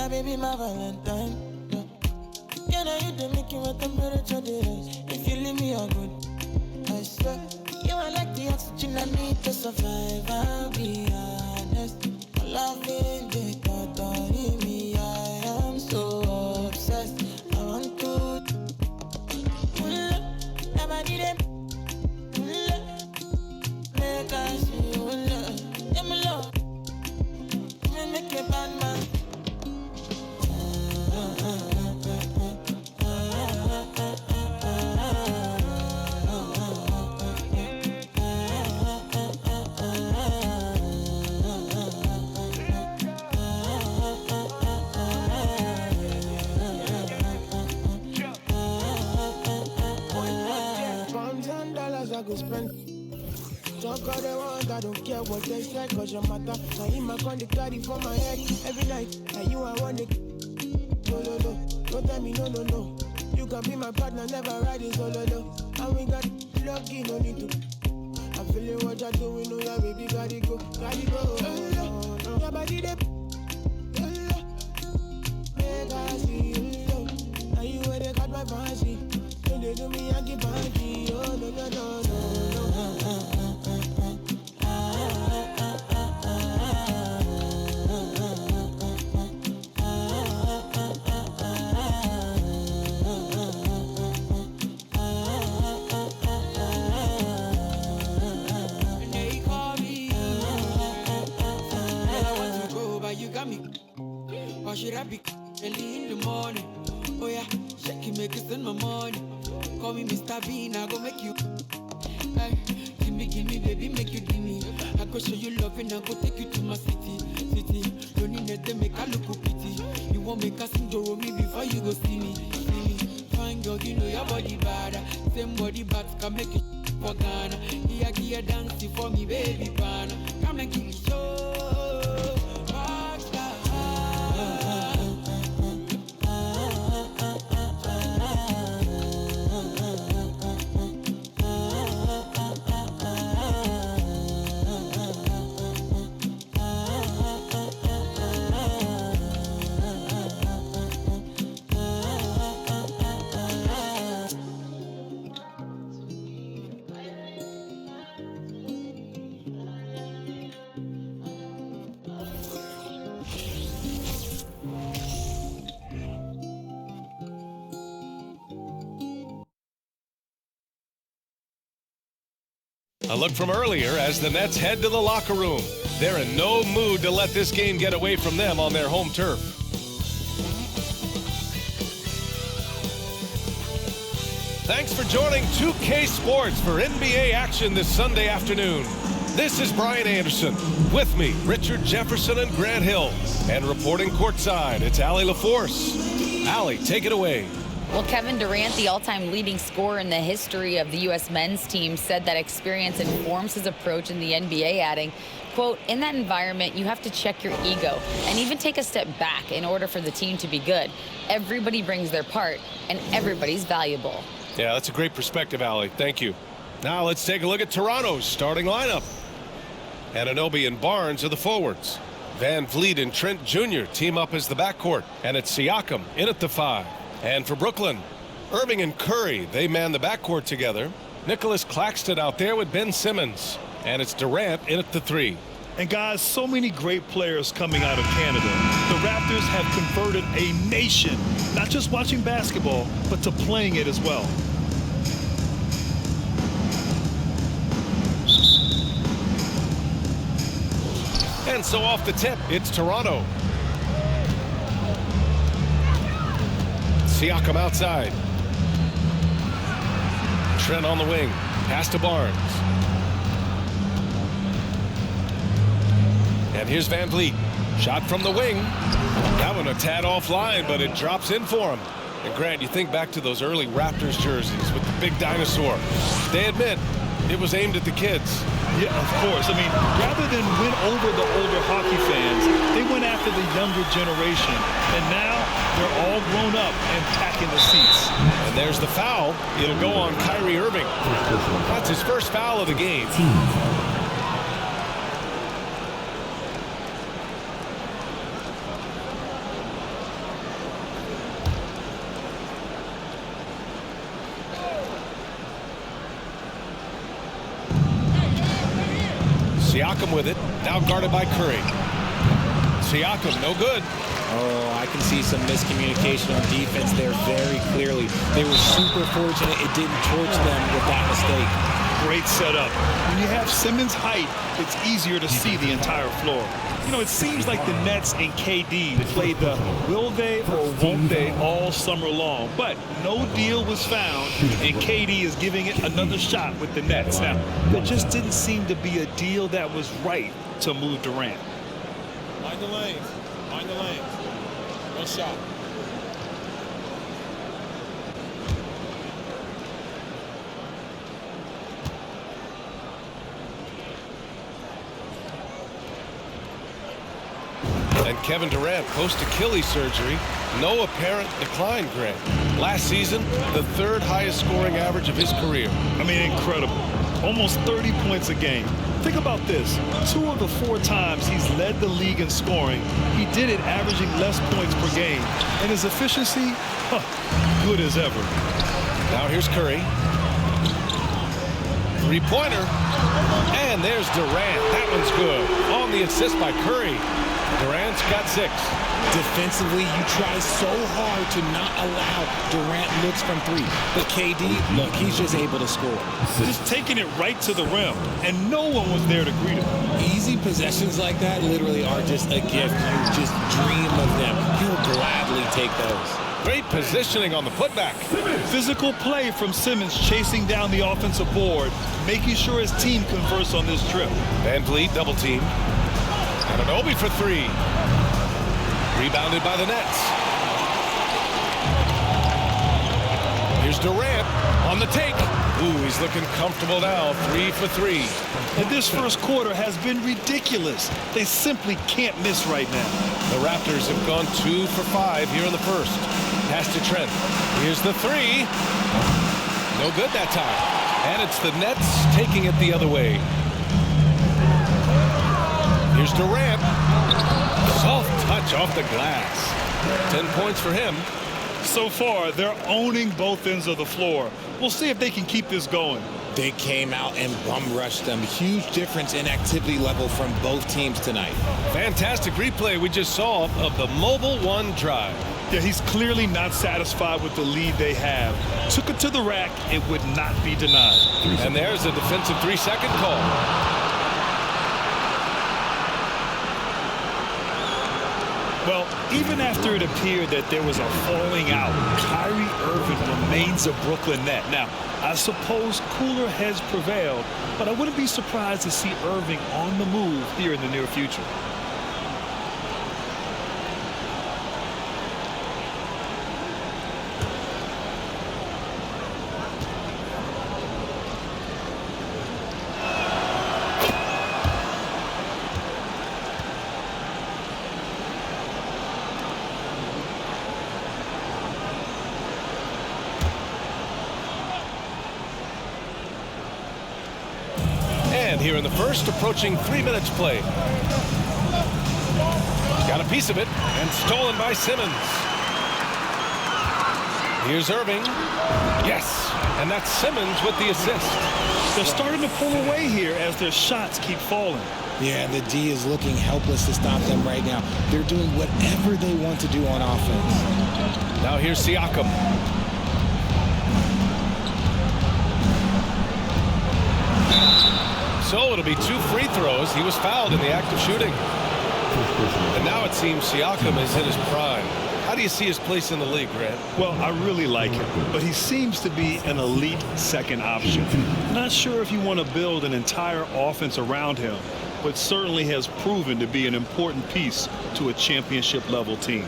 my baby, my Valentine. Yeah, now you the making my temperature rise. If you leave me, I'm good. I swear, you are like the oxygen I need to survive. I'll be honest. My love ain't the thought of me. I am so obsessed. I want to pull up, never need it. Pull up, make us pull up. Yeah, my love, you make a bad man. I go spend. Talk all they want, I don't care what they say, cause your matter. Now in my con, they carry for my head every night. And you I want it. No, no, no. Don't tell me no, no, no. You can be my partner, never riding solo, no. And we got lucky, no need to. I'm feeling what you're doing, oh yeah, baby, gotta go, gotta go. Your body, they make I see you. Now you where they got my fancy. When they do me, I keep banky. Oh, no, no, no, no. Or should I be early in the morning? Oh yeah, shake it, make it spend my money. Call me Mr. Bean, I go make you. Hey, give me, baby, make you give me. I go show you love and I go take you to my city. Don't need to make a look pity. You won't make us enjoy me before you go see me. Fine girl, you know your body bad. Same body bad can make you for Ghana. Here, dancing for me, baby, pana. Come and give me show. A look from earlier as the Nets head to the locker room. They're in no mood to let this game get away from them on their home turf. Thanks for joining 2K Sports for NBA action this Sunday afternoon. This is Brian Anderson. With me, Richard Jefferson and Grant Hill. And reporting courtside, it's Allie LaForce. Allie, take it away. Well, Kevin Durant, the all-time leading scorer in the history of the U.S. men's team, said that experience informs his approach in the NBA, adding, quote, in that environment, you have to check your ego and even take a step back in order for the team to be good. Everybody brings their part, and everybody's valuable. Yeah, that's a great perspective, Allie. Thank you. Now let's take a look at Toronto's starting lineup. Anunoby and Barnes are the forwards. VanVleet and Trent Jr. team up as the backcourt, and it's Siakam in at the 5. And for Brooklyn, Irving and Curry, they man the backcourt together. Nicholas Claxton out there with Ben Simmons. And it's Durant in at the 3. And guys, so many great players coming out of Canada. The Raptors have converted a nation, not just watching basketball, but to playing it as well. And so off the tip, it's Toronto. Siakam outside. Trent on the wing. Pass to Barnes. And here's VanVleet. Shot from the wing. That one a tad offline, but it drops in for him. And Grant, you think back to those early Raptors jerseys with the big dinosaur. They admit it was aimed at the kids. Yeah, of course. I mean, rather than win over the older hockey fans, they went after the younger generation. And now they're all grown up and packing the seats. And there's the foul. It'll go on Kyrie Irving. That's his first foul of the game. Siakam with it. Now guarded by Curry. Siakam, no good. Oh, I can see some miscommunication on defense there very clearly. They were super fortunate it didn't torch them with that mistake. Great setup. When you have Simmons' height, it's easier to see the entire floor. You know, it seems like the Nets and KD played the will they or won't they all summer long, but no deal was found, and KD is giving it another shot with the Nets. Now, there just didn't seem to be a deal that was right to move Durant. Mind the lanes. Mind the lanes. No shot. And Kevin Durant post-Achilles surgery. No apparent decline, Grant. Last season, the third highest scoring average of his career. I mean, incredible. Almost 30 points a game. Think about this. 2 of the 4 times he's led the league in scoring, he did it averaging less points per game. And his efficiency, good as ever. Now here's Curry. Three-pointer. And there's Durant. That one's good. On the assist by Curry. Durant's got 6. Defensively, you try so hard to not allow Durant looks from 3. But KD, look, he's just able to score. Just taking it right to the rim, and no one was there to greet him. Easy possessions like that literally are just a gift. You just dream of them. He'll gladly take those. Great positioning on the putback. Physical play from Simmons chasing down the offensive board, making sure his team converts on this trip. VanVleet double team. Anunoby for 3. Rebounded by the Nets. Here's Durant on the take. Ooh, he's looking comfortable now. 3 for 3. And this first quarter has been ridiculous. They simply can't miss right now. The Raptors have gone 2 for 5 here in the first. Pass to Trent. Here's the 3. No good that time. And it's the Nets taking it the other way. Here's Durant. Soft touch off the glass. 10 points for him. So far, they're owning both ends of the floor. We'll see if they can keep this going. They came out and bum rushed them. Huge difference in activity level from both teams tonight. Fantastic replay we just saw of the mobile 1 drive. Yeah, he's clearly not satisfied with the lead they have. Took it to the rack. It would not be denied. And there's a defensive 3-second call. Well, even after it appeared that there was a falling out, Kyrie Irving remains a Brooklyn Net. Now, I suppose cooler heads prevailed, but I wouldn't be surprised to see Irving on the move here in the near future. And here in the first, approaching 3 minutes play. Got a piece of it, and stolen by Simmons. Here's Irving. Yes, and that's Simmons with the assist. They're starting to pull away here as their shots keep falling. Yeah, the D is looking helpless to stop them right now. They're doing whatever they want to do on offense. Now here's Siakam. So it'll be 2 free throws. He was fouled in the act of shooting. And now it seems Siakam is in his prime. How do you see his place in the league, Grant? Well, I really like him, but he seems to be an elite second option. Not sure if you want to build an entire offense around him, but certainly has proven to be an important piece to a championship level team.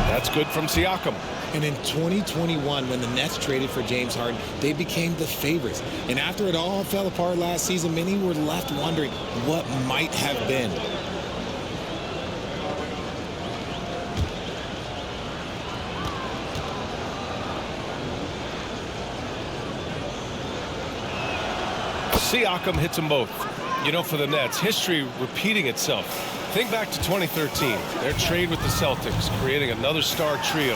That's good from Siakam. And in 2021, when the Nets traded for James Harden, they became the favorites. And after it all fell apart last season, many were left wondering what might have been. Siakam hits them both. You know, for the Nets, history repeating itself. Think back to 2013. Their trade with the Celtics, creating another star trio.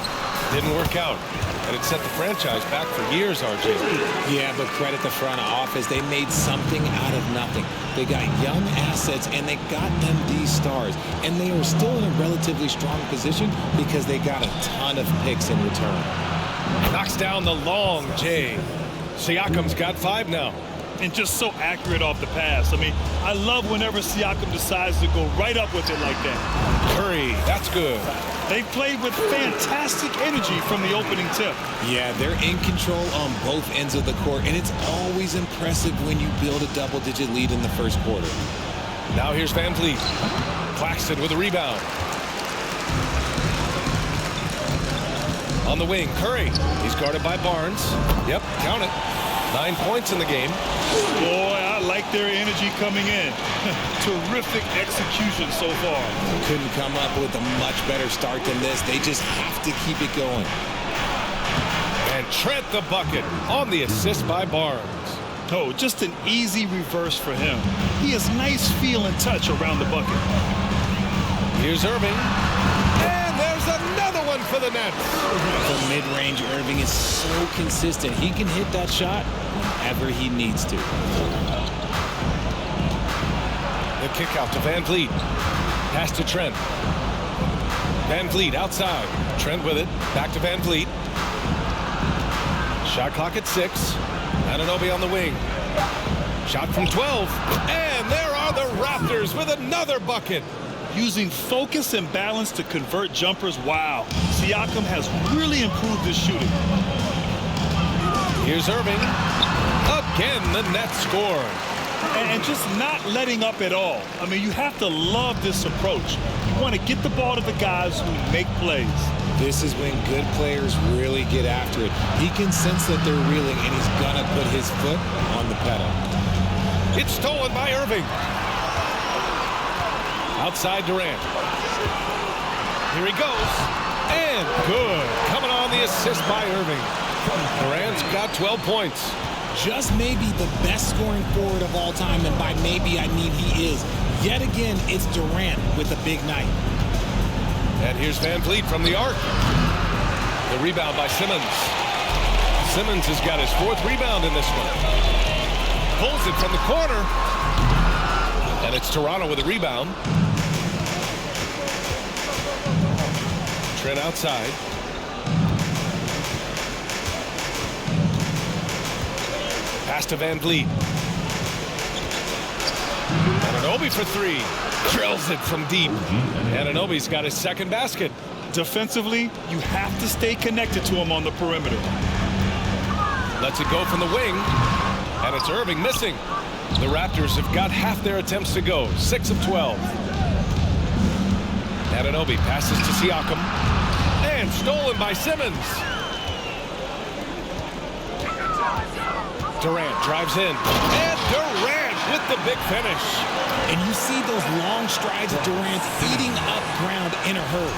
Didn't work out. And it set the franchise back for years, RJ. Yeah, but credit the front office. They made something out of nothing. They got young assets, and they got them these stars. And they are still in a relatively strong position because they got a ton of picks in return. Knocks down the long J. Siakam's got 5 now. And just so accurate off the pass. I mean, I love whenever Siakam decides to go right up with it like that. Curry, that's good. They played with fantastic energy from the opening tip. Yeah, they're in control on both ends of the court, and it's always impressive when you build a double-digit lead in the first quarter. Now here's VanVleet. Claxton with a rebound. On the wing, Curry. He's guarded by Barnes. Yep, count it. 9 points in the game. Boy, I like their energy coming in. Terrific execution so far. Couldn't come up with a much better start than this. They just have to keep it going. And Trent the bucket on the assist by Barnes. Oh, just an easy reverse for him. He has nice feel and touch around the bucket. Here's Irving. And there's another one for the Nets. From mid-range, Irving is so consistent. He can hit that shot whenever he needs to. The kick out to VanVleet. Pass to Trent. VanVleet outside. Trent with it. Back to VanVleet. Shot clock at 6. Anunoby on the wing. Shot from 12. And there are the Raptors with another bucket. Using focus and balance to convert jumpers. Wow. Siakam has really improved his shooting. Here's Irving. Again, the Nets score. And just not letting up at all. I mean, you have to love this approach. You want to get the ball to the guys who make plays. This is when good players really get after it. He can sense that they're reeling, and he's going to put his foot on the pedal. It's stolen by Irving. Outside Durant. Here he goes. And good. Coming on the assist by Irving. Durant's got 12 points. Just maybe the best scoring forward of all time, and by maybe I mean he is. Yet again, it's Durant with a big night. And here's VanVleet from the arc. The rebound by Simmons. Simmons has got his 4th rebound in this one. Pulls it from the corner. And it's Toronto with a rebound. Trent outside. Pass to VanVleet. Anunoby for 3. Drills it from deep. Anunoby's got his 2nd basket. Defensively, you have to stay connected to him on the perimeter. Lets it go from the wing. And it's Irving missing. The Raptors have got half their attempts to go. 6 of 12. Anunoby passes to Siakam. And stolen by Simmons. Durant drives in. And Durant with the big finish. And you see those long strides of Durant eating up ground in a hurry.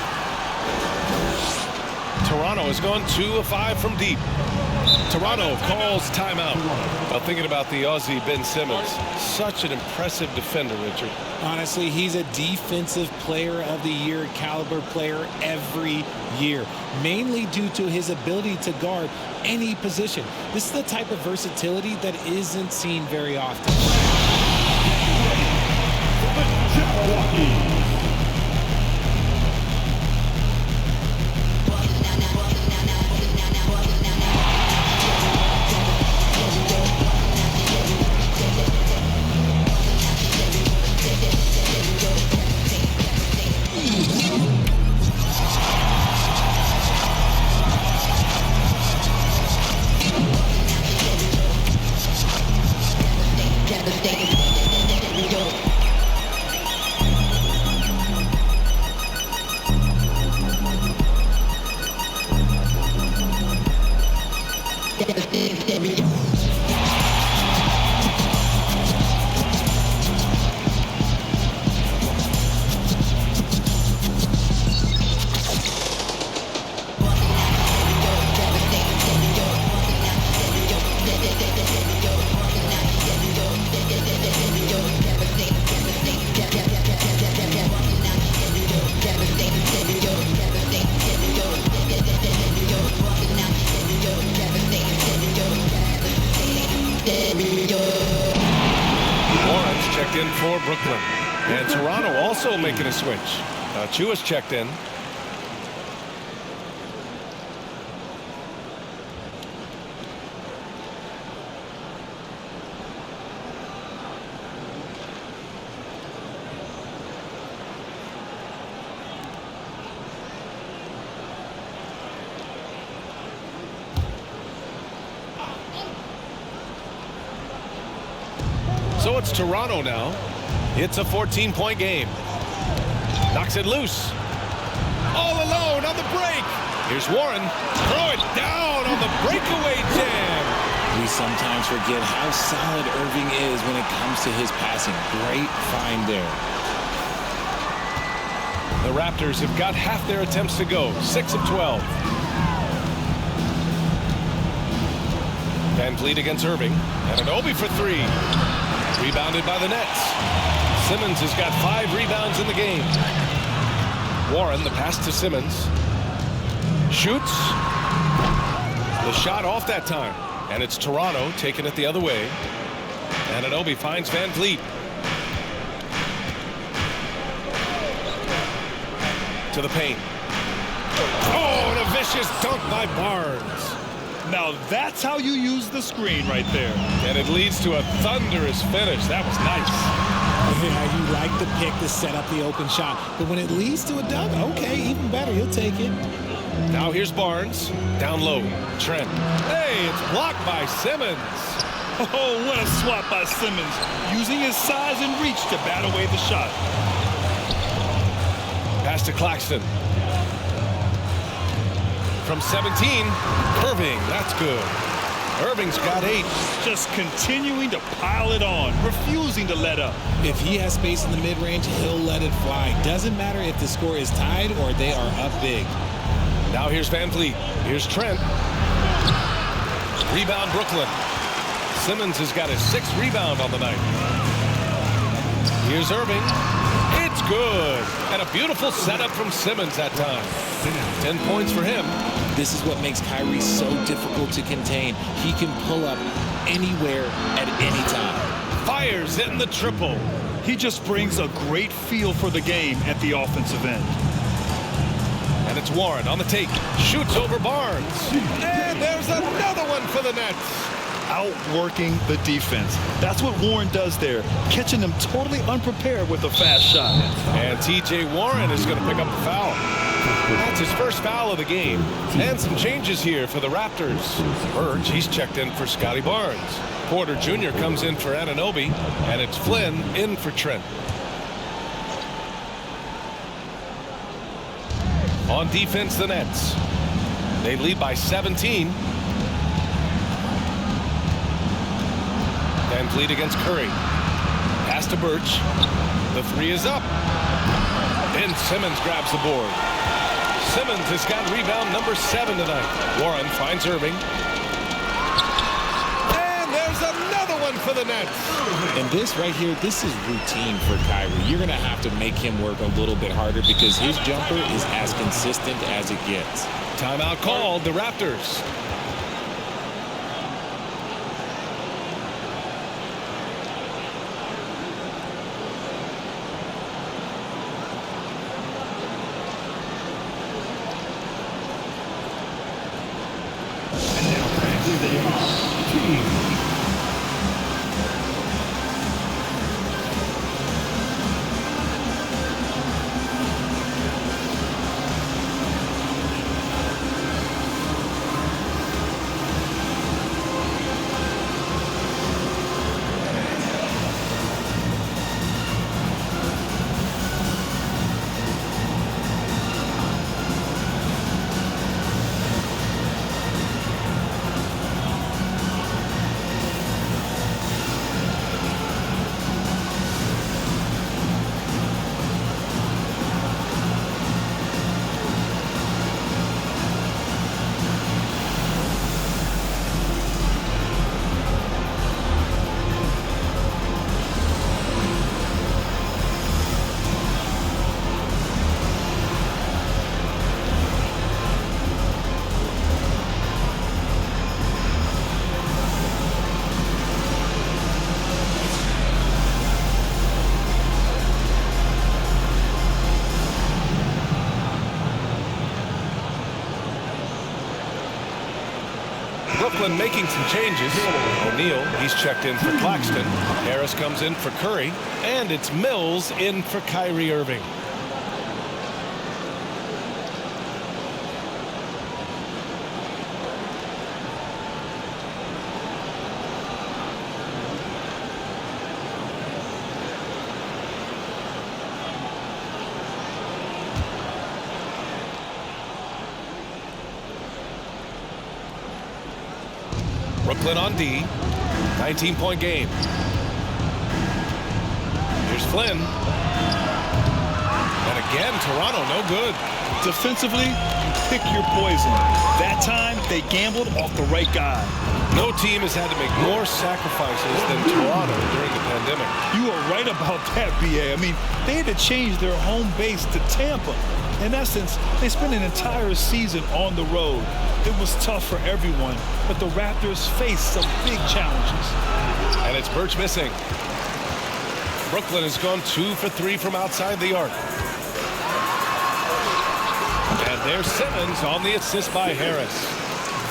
Toronto has gone 2 of 5 from deep. Toronto calls timeout. Well, thinking about the Aussie Ben Simmons, such an impressive defender, Richard. Honestly, he's a defensive player of the year caliber player every year, mainly due to his ability to guard any position. This is the type of versatility that isn't seen very often. Warren's checked in for Brooklyn. And Toronto also making a switch. Chua's checked in. So it's Toronto now. It's a 14-point game. Knocks it loose. All alone on the break. Here's Warren. Throw it down on the breakaway jam. We sometimes forget how solid Irving is when it comes to his passing. Great find there. The Raptors have got half their attempts to go. 6 of 12. VanVleet against Irving. And an Obi for 3. Rebounded by the Nets. Simmons has got 5 rebounds in the game. Warren, the pass to Simmons. Shoots. The shot off that time. And it's Toronto taking it the other way. And Anunoby finds VanVleet. To the paint. Oh, and a vicious dunk by Barnes. Now that's how you use the screen right there. And it leads to a thunderous finish. That was nice. Yeah, you like the pick to set up the open shot. But when it leads to a dunk, okay, even better. You'll take it. Now here's Barnes. Down low. Trent. Hey, it's blocked by Simmons. Oh, what a swat by Simmons. Using his size and reach to bat away the shot. Pass to Claxton. From 17, Irving. That's good. Irving's got 8. Just continuing to pile it on, refusing to let up. If he has space in the mid-range, he'll let it fly. Doesn't matter if the score is tied or they are up big. Now here's VanVleet. Here's Trent. Rebound Brooklyn. Simmons has got his 6th rebound on the night. Here's Irving. It's good. And a beautiful setup from Simmons that time. 10 points for him. This is what makes Kyrie so difficult to contain. He can pull up anywhere at any time. Fires hitting the triple. He just brings a great feel for the game at the offensive end. And it's Warren on the take. Shoots over Barnes. And there's another one for the Nets. Outworking the defense. That's what Warren does there, catching them totally unprepared with a fast shot. And T.J. Warren is going to pick up the foul. That's his first foul of the game. And some changes here for the Raptors. Burge, he's checked in for Scotty Barnes. Porter Jr. comes in for Anunoby. And it's Flynn in for Trent. On defense, the Nets. They lead by 17. VanVleet against Curry. Pass to Birch. The 3 is up. Then Simmons grabs the board. Simmons has got rebound number 7 tonight. Warren finds Irving. And there's another one for the Nets. And this right here, this is routine for Kyrie. You're going to have to make him work a little bit harder because his jumper is as consistent as it gets. Timeout called, the Raptors. Brooklyn making some changes. O'Neal, he's checked in for Claxton. Harris comes in for Curry. And it's Mills in for Kyrie Irving. Brooklyn on D. 19-point game. Here's Flynn. And again, Toronto, no good. Defensively, pick your poison. That time, they gambled off the right guy. No team has had to make more sacrifices than Toronto during the pandemic. You are right about that, B.A. I mean, they had to change their home base to Tampa. In essence, they spent an entire season on the road. It was tough for everyone, but the Raptors faced some big challenges. And it's Birch missing. Brooklyn has gone 2 for 3 from outside the arc. And there's Simmons on the assist by Harris.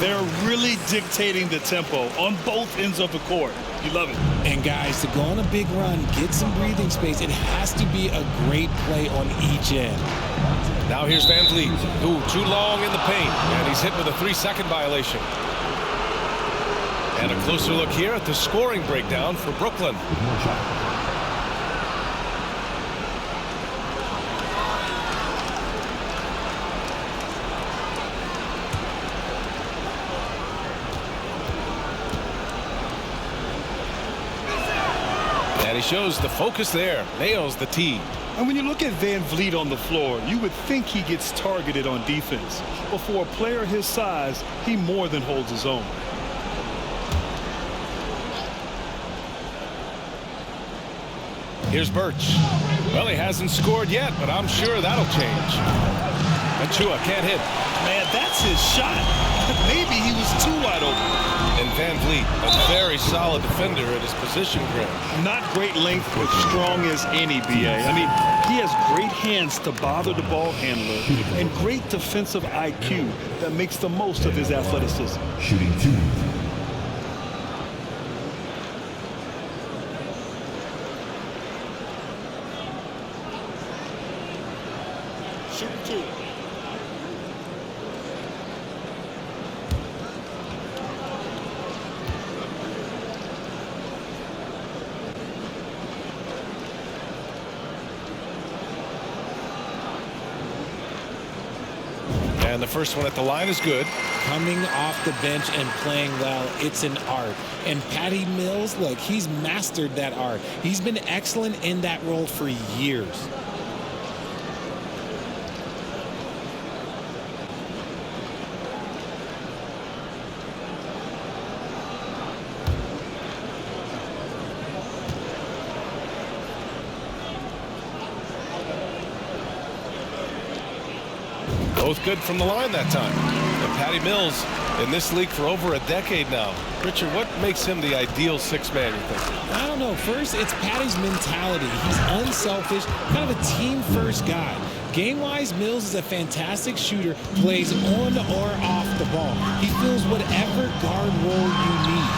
They're really dictating the tempo on both ends of the court. You love it. And guys, to go on a big run, get some breathing space, it has to be a great play on each end. Now here's VanVleet. Ooh, too long in the paint. And he's hit with a 3-second violation. And a closer look here at the scoring breakdown for Brooklyn. And he shows the focus there. Nails the tee. And when you look at VanVleet on the floor, you would think he gets targeted on defense. But for a player his size, he more than holds his own. Here's Birch. Well, he hasn't scored yet, but I'm sure that'll change. Achua can't hit. Man, that's his shot. Maybe he was too wide open. And VanVleet, a very solid defender at his position grid. Not great length, but strong as any, B.A. I mean, he has great hands to bother the ball handler and great defensive IQ that makes the most of his athleticism. Shooting 2. Shooting 2. And the first one at the line is good. Coming off the bench and playing well, it's an art. And Patty Mills, look, he's mastered that art. He's been excellent in that role for years. Both good from the line that time. And Patty Mills in this league for over a decade now. Richard, what makes him the ideal six-man, you think? I don't know. First, it's Patty's mentality. He's unselfish, kind of a team-first guy. Game-wise, Mills is a fantastic shooter, plays on or off the ball. He fills whatever guard role you need.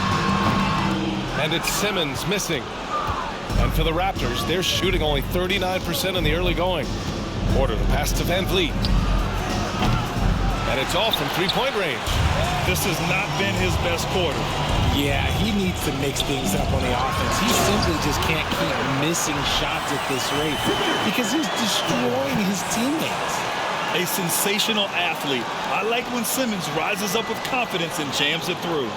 And it's Simmons missing. And for the Raptors, they're shooting only 39% in the early going. Porter, the pass to VanVleet. And it's all from three-point range. This has not been his best quarter. Yeah, he needs to mix things up on the offense. He simply just can't keep missing shots at this rate because he's destroying his teammates. A sensational athlete. I like when Simmons rises up with confidence and jams it through.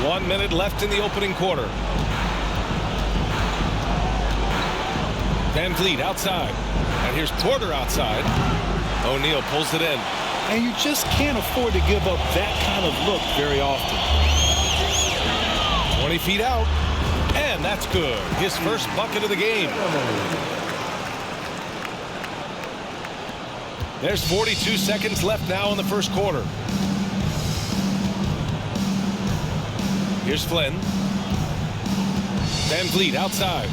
1 minute left in the opening quarter. VanVleet outside. And here's Porter outside. O'Neal pulls it in. And you just can't afford to give up that kind of look very often. 20 feet out. And that's good. His first bucket of the game. There's 42 seconds left now in the first quarter. Here's Flynn. VanVleet outside.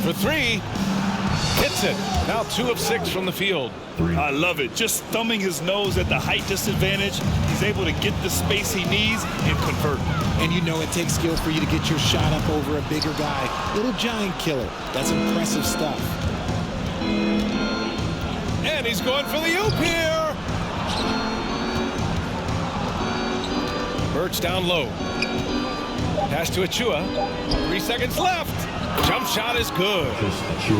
For three. Hits it. Now 2 of 6 from the field. I love it. Just thumbing his nose at the height disadvantage. He's able to get the space he needs and convert. And you know it takes skill for you to get your shot up over a bigger guy. Little giant killer. That's impressive stuff. And he's going for the oop here. Birch down low. Pass to Achua. 3 seconds left. Jump shot is good.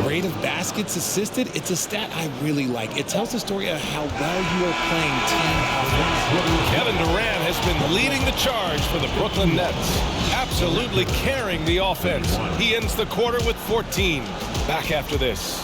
Rate of baskets assisted, it's a stat I really like. It tells the story of how well you are playing team offense. Kevin Durant has been leading the charge for the Brooklyn Nets. Absolutely carrying the offense. He ends the quarter with 14. Back after this.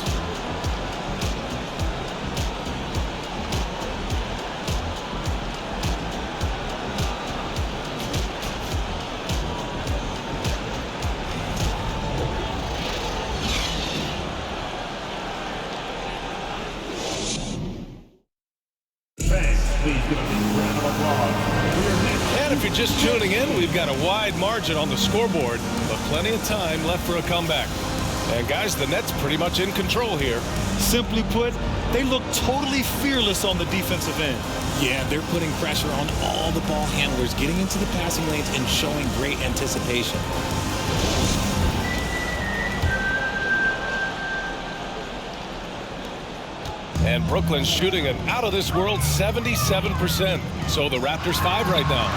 And if you're just tuning in, we've got a wide margin on the scoreboard, but plenty of time left for a comeback. And guys, the Nets pretty much in control here. Simply put, they look totally fearless on the defensive end. Yeah, they're putting pressure on all the ball handlers, getting into the passing lanes and showing great anticipation. And Brooklyn's shooting an out-of-this-world 77%. So the Raptors 5 right now.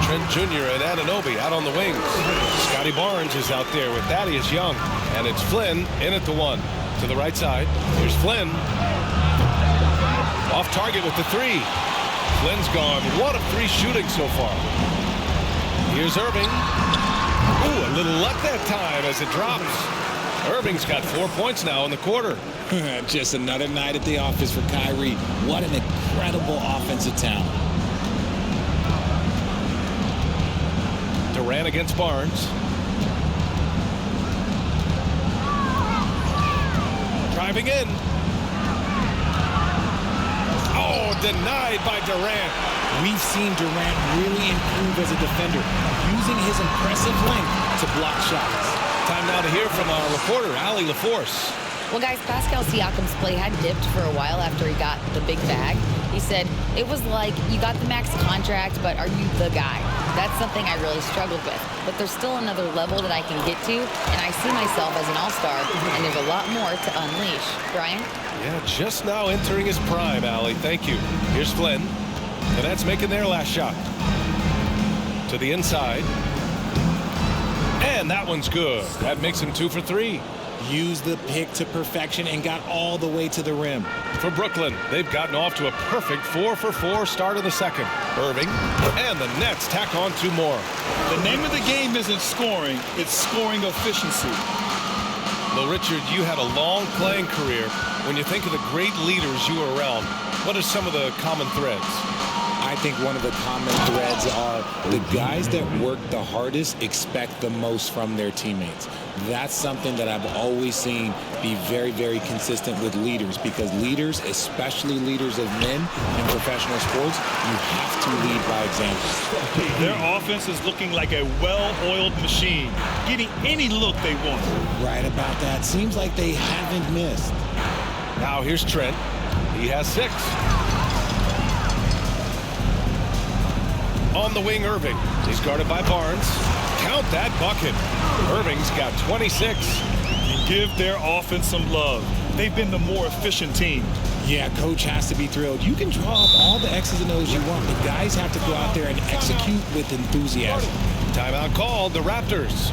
Trent Jr. and Anunoby out on the wings. Scotty Barnes is out there with Thaddeus Young. And it's Flynn in at the 1. To the right side. Here's Flynn. Off target with the 3. Flynn's gone 1 of 3 shooting so far. Here's Irving. Ooh, a little luck that time as it drops. Irving's got 4 points now in the quarter. Just another night at the office for Kyrie. What an incredible offensive talent. Durant against Barnes. Driving in. Oh, denied by Durant. We've seen Durant really improve as a defender, using his impressive length to block shots. Time now to hear from our reporter, Allie LaForce. Well, guys, Pascal Siakam's play had dipped for a while after he got the big bag. He said, it was like, you got the max contract, but are you the guy? That's something I really struggled with. But there's still another level that I can get to, and I see myself as an all-star, and there's a lot more to unleash. Brian? Yeah, just now entering his prime, Allie. Thank you. Here's Flynn. The Nets making their last shot. To the inside. And that one's good. That makes him 2 for 3. Used the pick to perfection and got all the way to the rim. For Brooklyn, they've gotten off to a perfect 4 for 4 start of the second. Irving, and the Nets tack on 2 more. The name of the game isn't scoring, it's scoring efficiency. Well, Richard, you had a long playing career. When you think of the great leaders you were around, what are some of the common threads? I think one of the common threads are the guys that work the hardest expect the most from their teammates. That's something that I've always seen be very, very consistent with leaders, because leaders, especially leaders of men in professional sports, you have to lead by example. Their offense is looking like a well-oiled machine, getting any look they want. Right about that. Seems like they haven't missed. Now here's Trent. He has 6. On the wing, Irving. He's guarded by Barnes. Count that bucket. Irving's got 26. Give their offense some love. They've been the more efficient team. Yeah, coach has to be thrilled. You can draw up all the X's and O's you want, but guys have to go out there and execute with enthusiasm. Timeout called, the Raptors.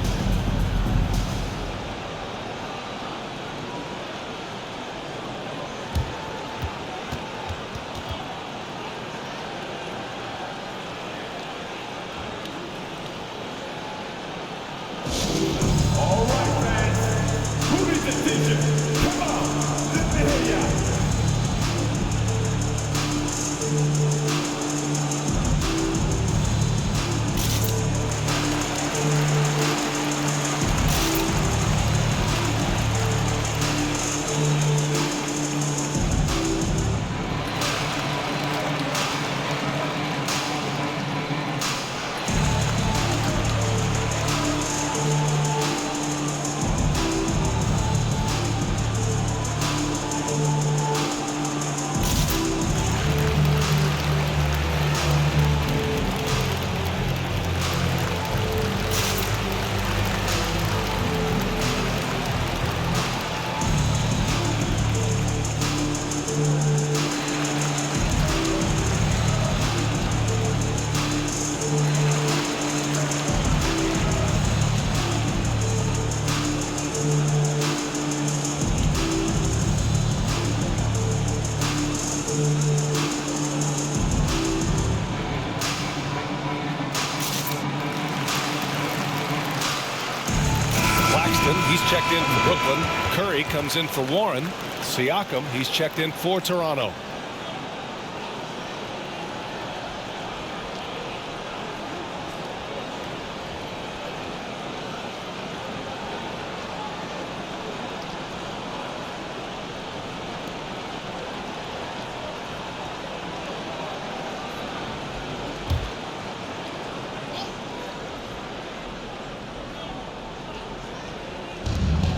Claxton, he's checked in for Brooklyn. Curry comes in for Warren. Siakam, he's checked in for Toronto.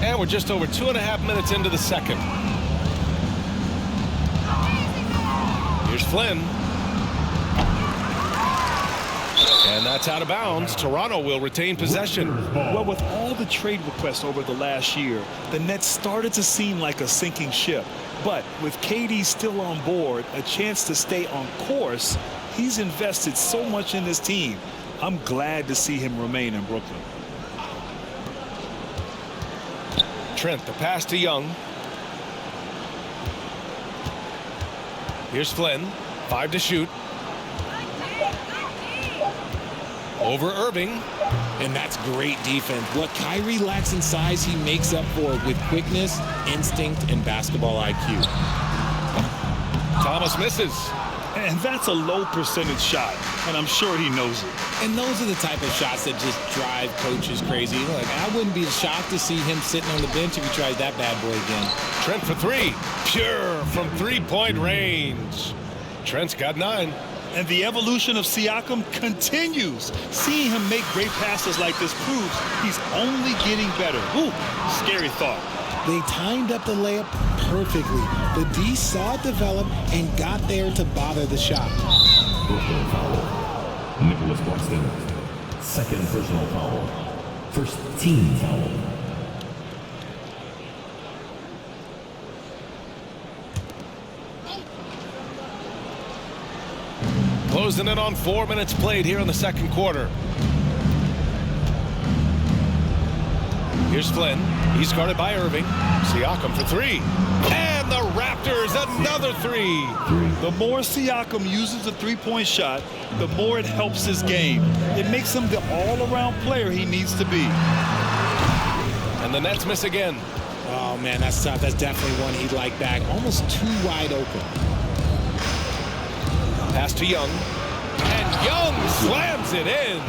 And we're just over 2.5 minutes into the second. Here's Flynn. And that's out of bounds. Toronto will retain possession. Well, with all the trade requests over the last year, the Nets started to seem like a sinking ship. But with KD still on board, a chance to stay on course, he's invested so much in this team. I'm glad to see him remain in Brooklyn. Trent, the pass to Young. Here's Flynn. 5 to shoot. Over Irving. And that's great defense. What Kyrie lacks in size, he makes up for with quickness, instinct, and basketball IQ. Thomas misses. And that's a low percentage shot, and I'm sure he knows it. And those are the type of shots that just drive coaches crazy. Like, I wouldn't be shocked to see him sitting on the bench if he tries that bad boy again. Trent for 3. Pure from 3-point range. Trent's got 9. And the evolution of Siakam continues. Seeing him make great passes like this proves he's only getting better. Ooh, scary thought. They timed up the layup perfectly. The D saw it develop and got there to bother the shot. Brooklyn foul. Nicholas Claxton. Second personal foul. First team foul. Closing in on 4 minutes played here in the second quarter. Here's Flynn. He's guarded by Irving. Siakam for 3. And the Raptors another 3. The more Siakam uses the three-point shot, the more it helps his game. It makes him the all-around player he needs to be. And the Nets miss again. Oh, man, that's tough. That's definitely one he'd like back. Almost too wide open. Pass to Young. And Young slams it in.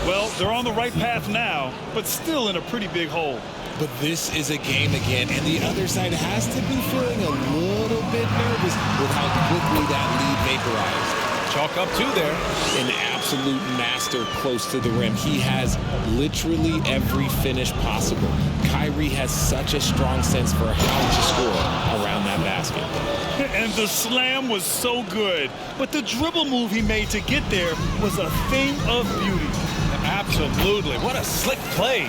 Well, they're on the right path now, but still in a pretty big hole. But this is a game again, and the other side has to be feeling a little bit nervous with how quickly that lead vaporized. Chalk up 2 there. An absolute master close to the rim. He has literally every finish possible. Kyrie has such a strong sense for how to score around that basket. And the slam was so good, but the dribble move he made to get there was a thing of beauty. Absolutely. What a slick play.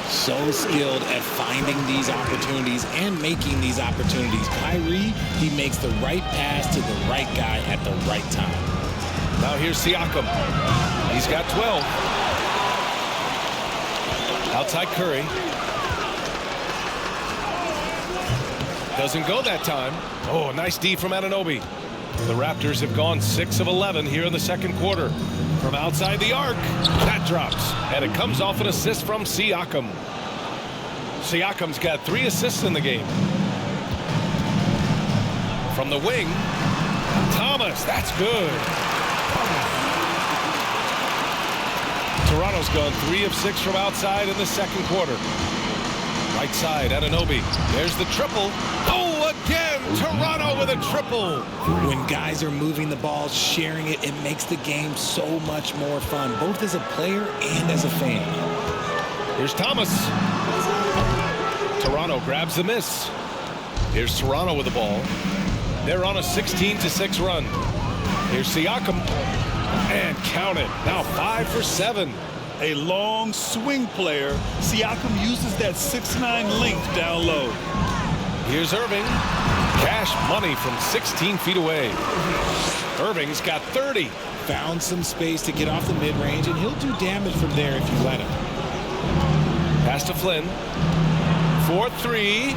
So skilled at finding these opportunities and making these opportunities. Kyrie, he makes the right pass to the right guy at the right time. Now here's Siakam. He's got 12. Outside Curry. Doesn't go that time. Oh, nice D from Anunoby. The Raptors have gone 6 of 11 here in the second quarter. From outside the arc, that drops. And it comes off an assist from Siakam. Siakam's got 3 assists in the game. From the wing, Thomas, that's good. Toronto's gone 3 of 6 from outside in the second quarter. Right side, Anunoby. There's the triple. Oh, again, Toronto with a triple. When guys are moving the ball, sharing it, it makes the game so much more fun, both as a player and as a fan. Here's Thomas. Toronto grabs the miss. Here's Toronto with the ball. They're on a 16-6 run. Here's Siakam. And count it. Now 5 for 7. A long swing player. Siakam uses that 6'9" length down low. Here's Irving. Cash money from 16 feet away. Irving's got 30. Found some space to get off the mid-range, and he'll do damage from there if you let him. Pass to Flynn. 4-3.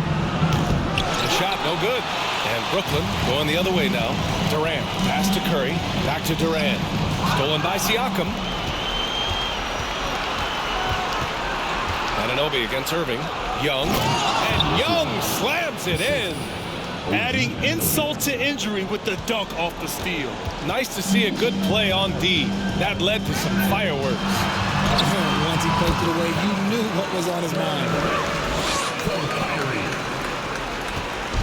The shot no good. And Brooklyn going the other way now. Durant. Pass to Curry. Back to Durant. Stolen by Siakam. Anunoby against Irving. Young. And Young slams it in. Adding insult to injury with the dunk off the steal. Nice to see a good play on D. That led to some fireworks. Once he poked it away, you knew what was on his mind.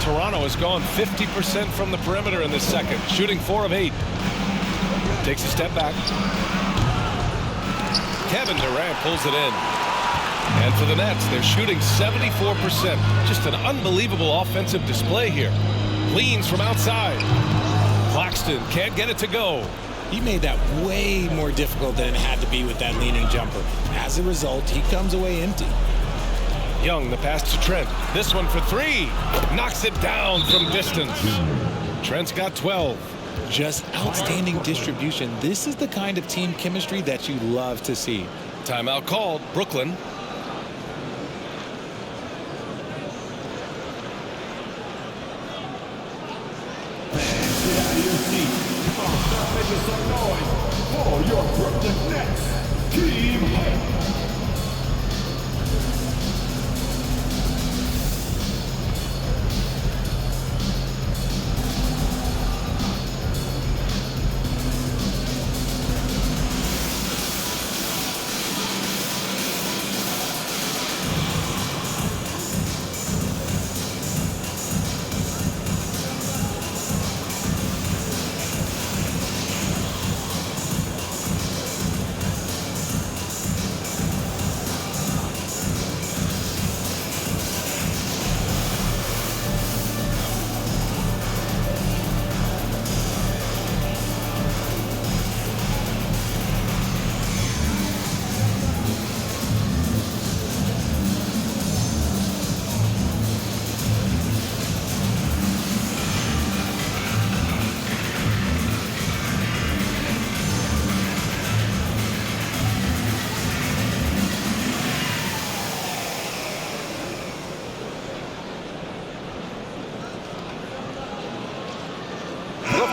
Toronto has gone 50% from the perimeter in this second, shooting 4 of 8. Takes a step back. Kevin Durant pulls it in. And for the Nets, they're shooting 74%. Just an unbelievable offensive display here. Leans from outside. Claxton can't get it to go. He made that way more difficult than it had to be with that leaning jumper. As a result, he comes away empty. Young, the pass to Trent. This one for 3. Knocks it down from distance. Trent's got 12. Just outstanding distribution. This is the kind of team chemistry that you love to see. Timeout called. Brooklyn. Making some noise for your Brooklyn Nets. Team Hype.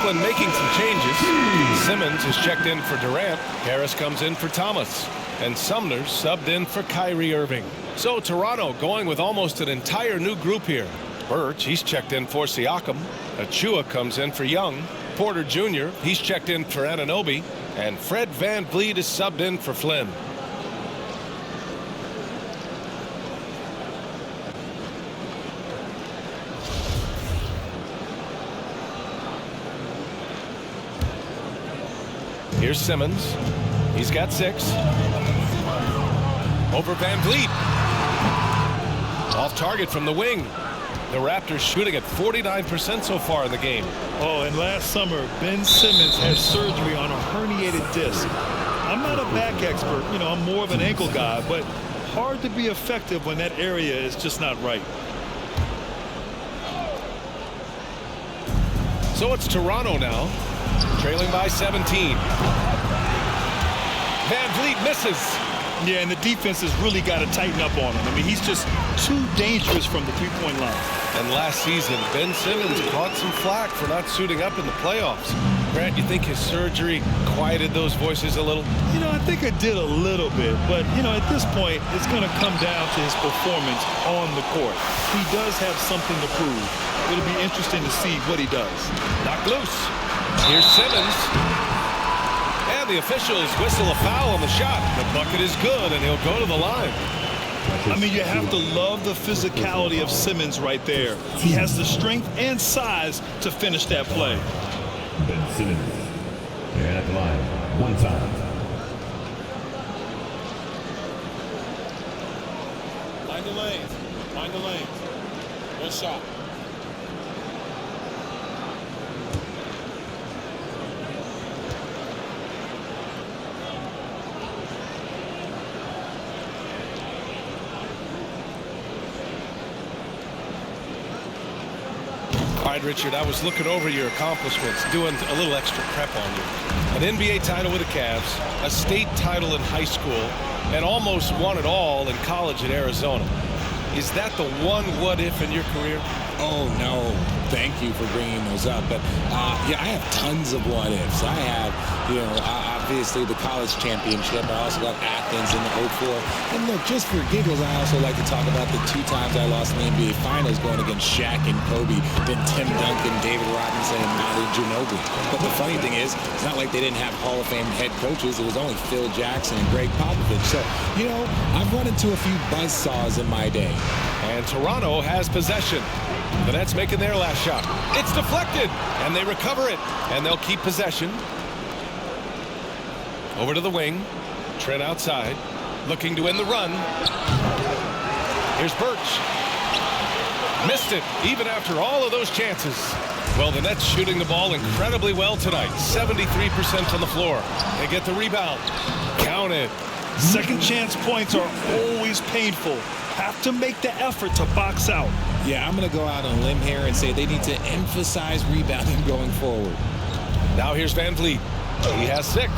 Brooklyn making some changes. Simmons is checked in for Durant. Harris comes in for Thomas. And Sumner's subbed in for Kyrie Irving. So Toronto going with almost an entire new group here. Birch, he's checked in for Siakam. Achua comes in for Young. Porter Jr., he's checked in for Anunoby. And Fred VanVleet is subbed in for Flynn. Here's Simmons. He's got 6. Over VanVleet. Off target from the wing. The Raptors shooting at 49% so far in the game. Oh, and last summer, Ben Simmons had surgery on a herniated disc. I'm not a back expert. You know, I'm more of an ankle guy, but hard to be effective when that area is just not right. So it's Toronto now, trailing by 17. VanVleet misses. Yeah, and the defense has really got to tighten up on him. I mean, he's just too dangerous from the three-point line. And last season, Ben Simmons caught some flack for not suiting up in the playoffs. Grant, you think his surgery quieted those voices a little? You know, I think it did a little bit. But, you know, at this point, it's going to come down to his performance on the court. He does have something to prove. It'll be interesting to see what he does. Knocked loose. Here's Simmons. And the officials whistle a foul on the shot. The bucket is good, and he'll go to the line. I mean, you have to love the physicality of Simmons right there. He has the strength and size to finish that play. Ben Simmons. And at the line, 1 time. Mind the lanes. Mind the lanes. One shot. All right, Richard, I was looking over your accomplishments, doing a little extra prep on you. An NBA title with the Cavs, a state title in high school, and almost won it all in college at Arizona. Is that the one what-if in your career? Oh, no. Thank you for bringing those up. But, yeah, I have tons of what-ifs. I have, obviously the college championship. I also got Athens in the '04. And, look, just for giggles, I also like to talk about the 2 times I lost in the NBA Finals going against Shaq and Kobe, then Tim Duncan, David Robinson, and Manu Ginobili. But the funny thing is, it's not like they didn't have Hall of Fame head coaches. It was only Phil Jackson and Greg Popovich. So, I've run into a few buzzsaws in my day. And Toronto has possession. The Nets making their last shot. It's deflected, and they recover it, and they'll keep possession. Over to the wing. Trent outside, looking to end the run. Here's Birch. Missed it, even after all of those chances. Well, the Nets shooting the ball incredibly well tonight. 73% on the floor. They get the rebound. Count it. Second chance points are always painful. Have to make the effort to box out. Yeah, I'm going to go out on a limb here and say they need to emphasize rebounding going forward. Now here's VanVleet. He has 6.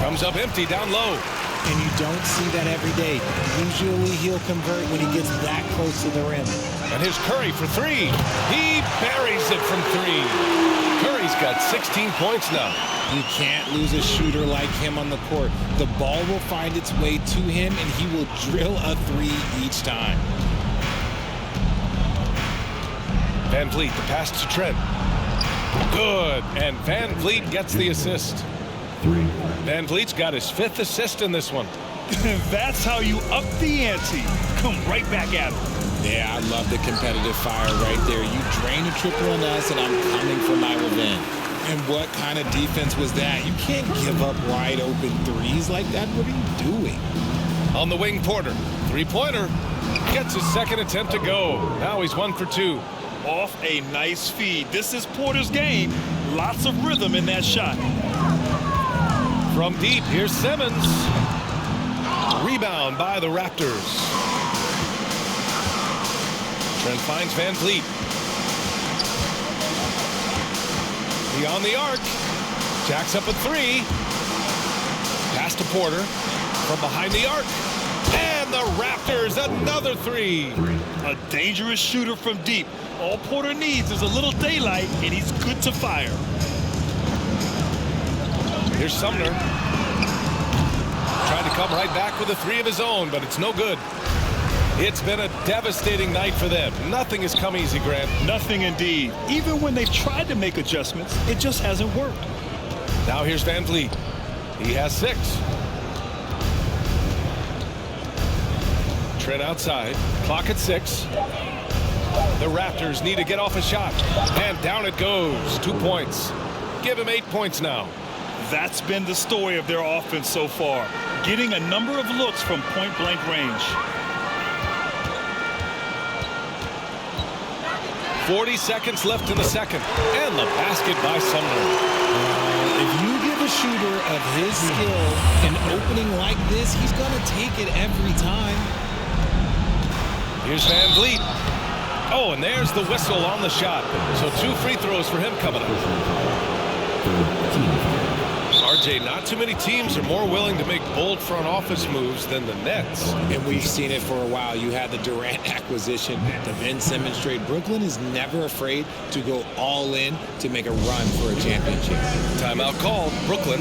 Comes up empty down low. And you don't see that every day. Usually he'll convert when he gets that close to the rim. And here's Curry for 3. He buries it from 3. Curry's got 16 points now. You can't lose a shooter like him on the court. The ball will find its way to him, and he will drill a 3 each time. VanVleet, the pass to Trent. Good. And VanVleet gets the assist. VanVleet's got his 5th assist in this one. That's how you up the ante. Come right back at him. Yeah, I love the competitive fire right there. You drain a triple on us, and I'm coming for my revenge. And what kind of defense was that? You can't give up wide open 3s like that. What are you doing? On the wing, Porter. 3-pointer. Gets his 2nd attempt to go. Now he's 1 for 2. Off a nice feed. This is Porter's game. Lots of rhythm in that shot. From deep, here's Simmons. Rebound by the Raptors. Trent finds VanVleet. Beyond the arc. Jacks up a 3. Pass to Porter. From behind the arc. And the Raptors, another 3. A dangerous shooter from deep. All Porter needs is a little daylight, and he's good to fire. Here's Sumner. Trying to come right back with a 3 of his own, but it's no good. It's been a devastating night for them. Nothing has come easy, Grant. Nothing indeed. Even when they've tried to make adjustments, it just hasn't worked. Now here's VanVleet. He has 6. Trent outside. Clock at 6. The Raptors need to get off a shot. And down it goes. 2 points. Give him 8 points now. That's been the story of their offense so far. Getting a number of looks from point-blank range. 40 seconds left in the second. And the basket by Sumner. If you give a shooter of his skill an opening like this, he's going to take it every time. Here's VanVleet. Oh, and there's the whistle on the shot. So 2 free throws for him coming up. RJ, not too many teams are more willing to make bold front office moves than the Nets. And we've seen it for a while. You had the Durant acquisition, the Ben Simmons trade. Brooklyn is never afraid to go all in to make a run for a championship. Timeout called. Brooklyn.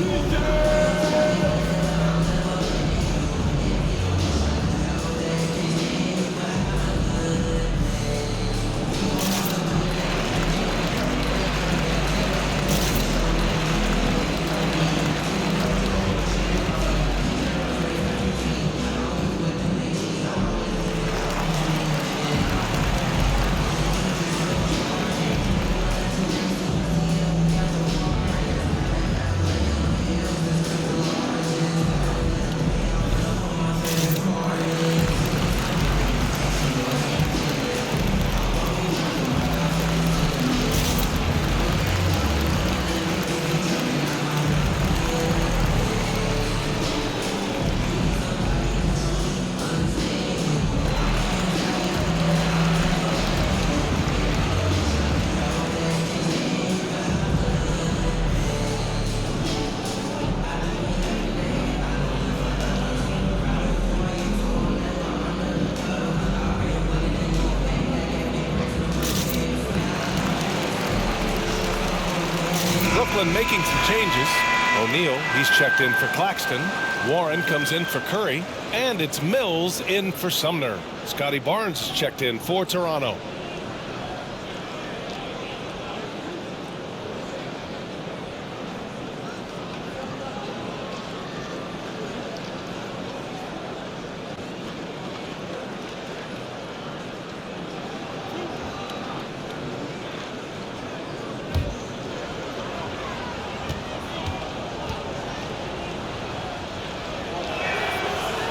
Brooklyn making some changes. O'Neal, he's checked in for Claxton. Warren comes in for Curry. And it's Mills in for Sumner. Scotty Barnes is checked in for Toronto.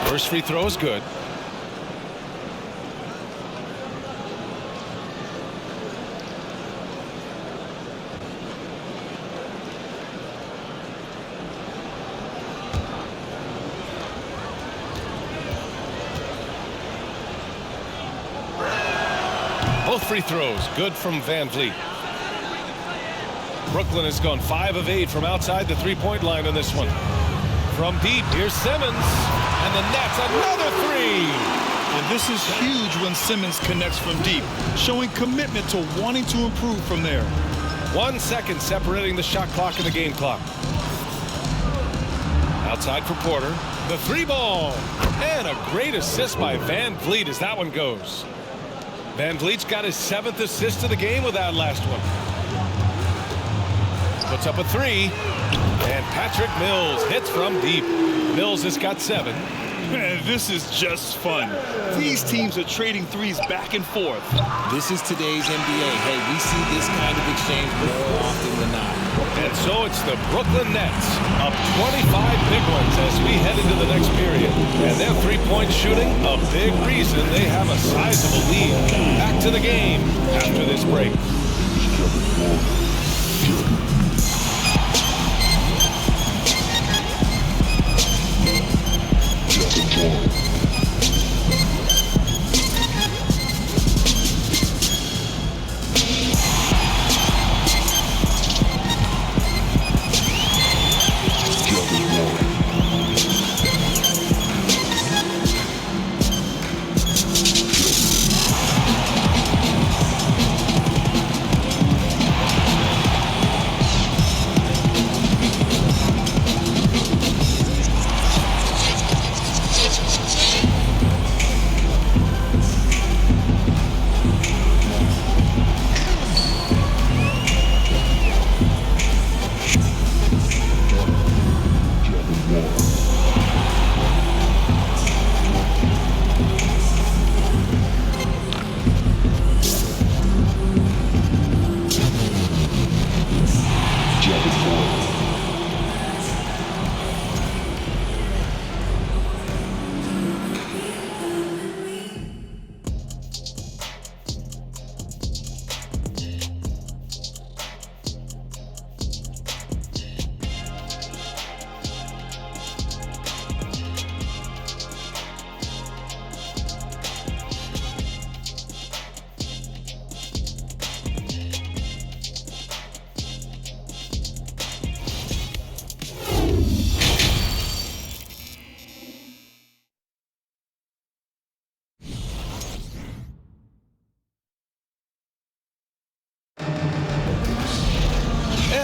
First free throw is good. Both free throws good from VanVleet. Brooklyn has gone 5 of 8 from outside the three-point line in this one. From deep, here's Simmons. And the Nets, another three. And this is huge when Simmons connects from deep, showing commitment to wanting to improve from there. 1 second separating the shot clock and the game clock. Outside for Porter. The three ball. And a great assist by VanVleet as that one goes. VanVleet's got his 7th assist of the game with that last one. Puts up a three. And Patrick Mills hits from deep. Mills has got 7. Man, this is just fun. These teams are trading threes back and forth. This is today's NBA. Hey, we see this kind of exchange more often than not. And so it's the Brooklyn Nets up 25 big ones as we head into the next period. And their three-point shooting, a big reason they have a sizable lead. Back to the game after this break.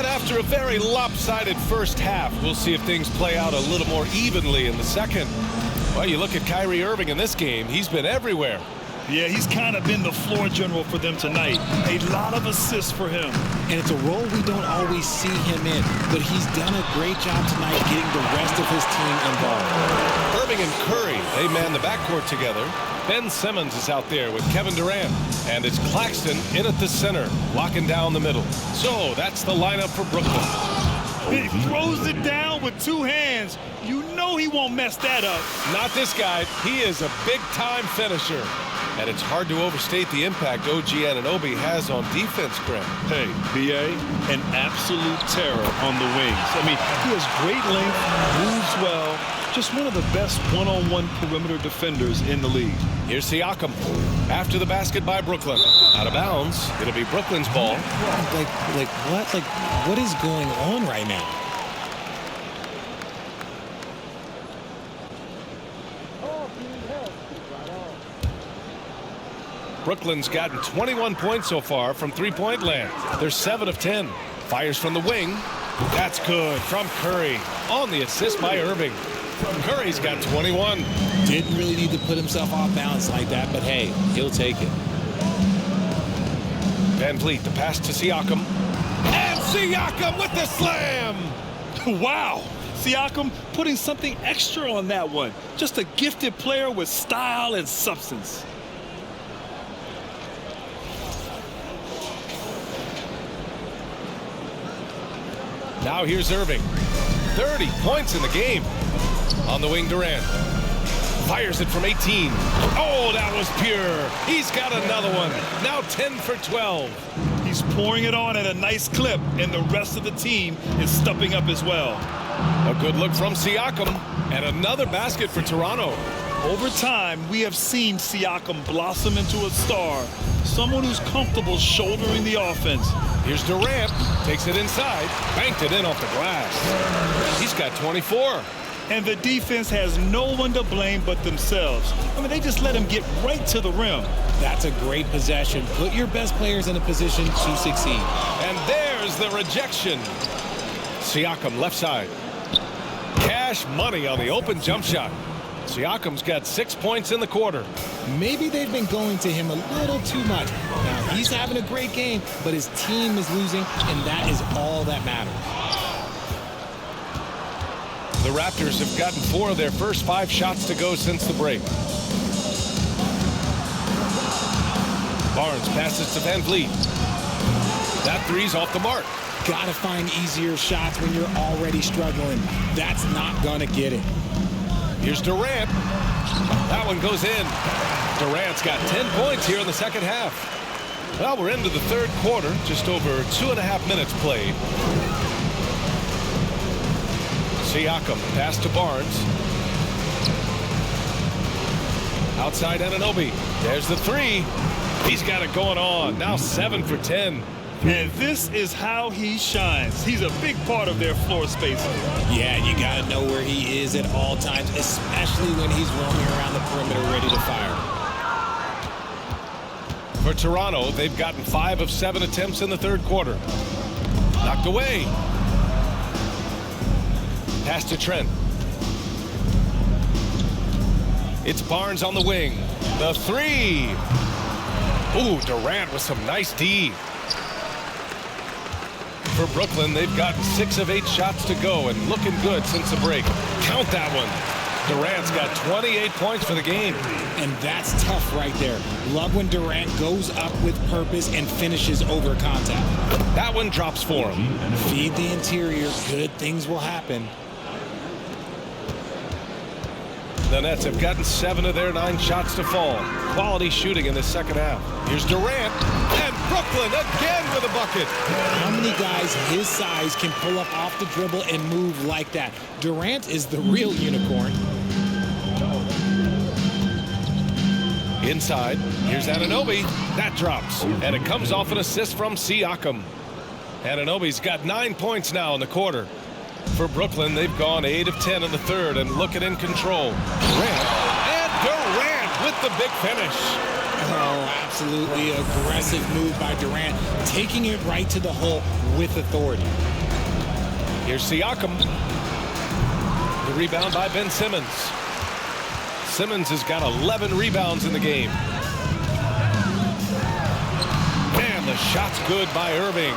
After a very lopsided first half, we'll see if things play out a little more evenly in the second. Well, you look at Kyrie Irving in this game, he's been everywhere. Yeah, he's kind of been the floor general for them tonight. A lot of assists for him. And it's a role we don't always see him in, but he's done a great job tonight getting the rest of his team involved. Irving and Curry, they man the backcourt together. Ben Simmons is out there with Kevin Durant. And it's Claxton in at the center, locking down the middle. So that's the lineup for Brooklyn. He throws it down with 2 hands. You know he won't mess that up. Not this guy. He is a big-time finisher. And it's hard to overstate the impact OG Anunoby has on defense, Graham. Hey, B.A., an absolute terror on the wings. I mean, he has great length, moves well, just one of the best one-on-one perimeter defenders in the league. Here's Siakam. After the basket by Brooklyn. Out of bounds. It'll be Brooklyn's ball. Like what? Like, what is going on right now? Brooklyn's gotten 21 points so far from three-point land. They're 7 of 10. Fires from the wing. That's good from Curry on the assist by Irving. Curry's got 21. Didn't really need to put himself off balance like that, but hey, he'll take it. VanVleet, the pass to Siakam. And Siakam with the slam! Wow. Siakam putting something extra on that one. Just a gifted player with style and substance. Now here's Irving. 30 points in the game. On the wing, Durant. Fires it from 18. Oh, that was pure. He's got another one. Now 10 for 12. He's pouring it on at a nice clip, and the rest of the team is stepping up as well. A good look from Siakam. And another basket for Toronto. Over time, we have seen Siakam blossom into a star. Someone who's comfortable shouldering the offense. Here's Durant. Takes it inside. Banked it in off the glass. He's got 24. And the defense has no one to blame but themselves. I mean, they just let him get right to the rim. That's a great possession. Put your best players in a position to succeed. And there's the rejection. Siakam left side. Cash money on the open jump shot. Siakam's got 6 points in the quarter. Maybe they've been going to him a little too much. Now, he's having a great game, but his team is losing, and that is all that matters. The Raptors have gotten 4 of their first 5 shots to go since the break. Barnes passes to VanVleet. That three's off the mark. Got to find easier shots when you're already struggling. That's not going to get it. Here's Durant. That one goes in. Durant's got 10 points here in the second half. Well, we're into the third quarter. Just over 2.5 minutes played. Siakam, pass to Barnes. Outside Anunoby. There's the three. He's got it going on. Now 7 for 10. And this is how he shines. He's a big part of their floor spacing. Yeah, you got to know where he is at all times, especially when he's roaming around the perimeter ready to fire. For Toronto, they've gotten 5 of 7 attempts in the third quarter. Knocked away. Pass to Trent. It's Barnes on the wing. The three. Ooh, Durant with some nice D. For Brooklyn, they've gotten 6 of 8 shots to go and looking good since the break. Count that one. Durant's got 28 points for the game. And that's tough right there. Love when Durant goes up with purpose and finishes over contact. That one drops for him. Feed the interior. Good things will happen. The Nets have gotten 7 of their 9 shots to fall. Quality shooting in the second half. Here's Durant. And Brooklyn again with a bucket. How many guys his size can pull up off the dribble and move like that? Durant is the real unicorn. Inside, here's Anunoby. That drops, and it comes off an assist from Siakam. Anunoby's got 9 points now in the quarter. For Brooklyn, they've gone 8 of 10 in the third and looking in control. Durant with the big finish. Oh, absolutely aggressive move by Durant, taking it right to the hole with authority. Here's Siakam. The rebound by Ben Simmons. Simmons has got 11 rebounds in the game. And the shot's good by Irving.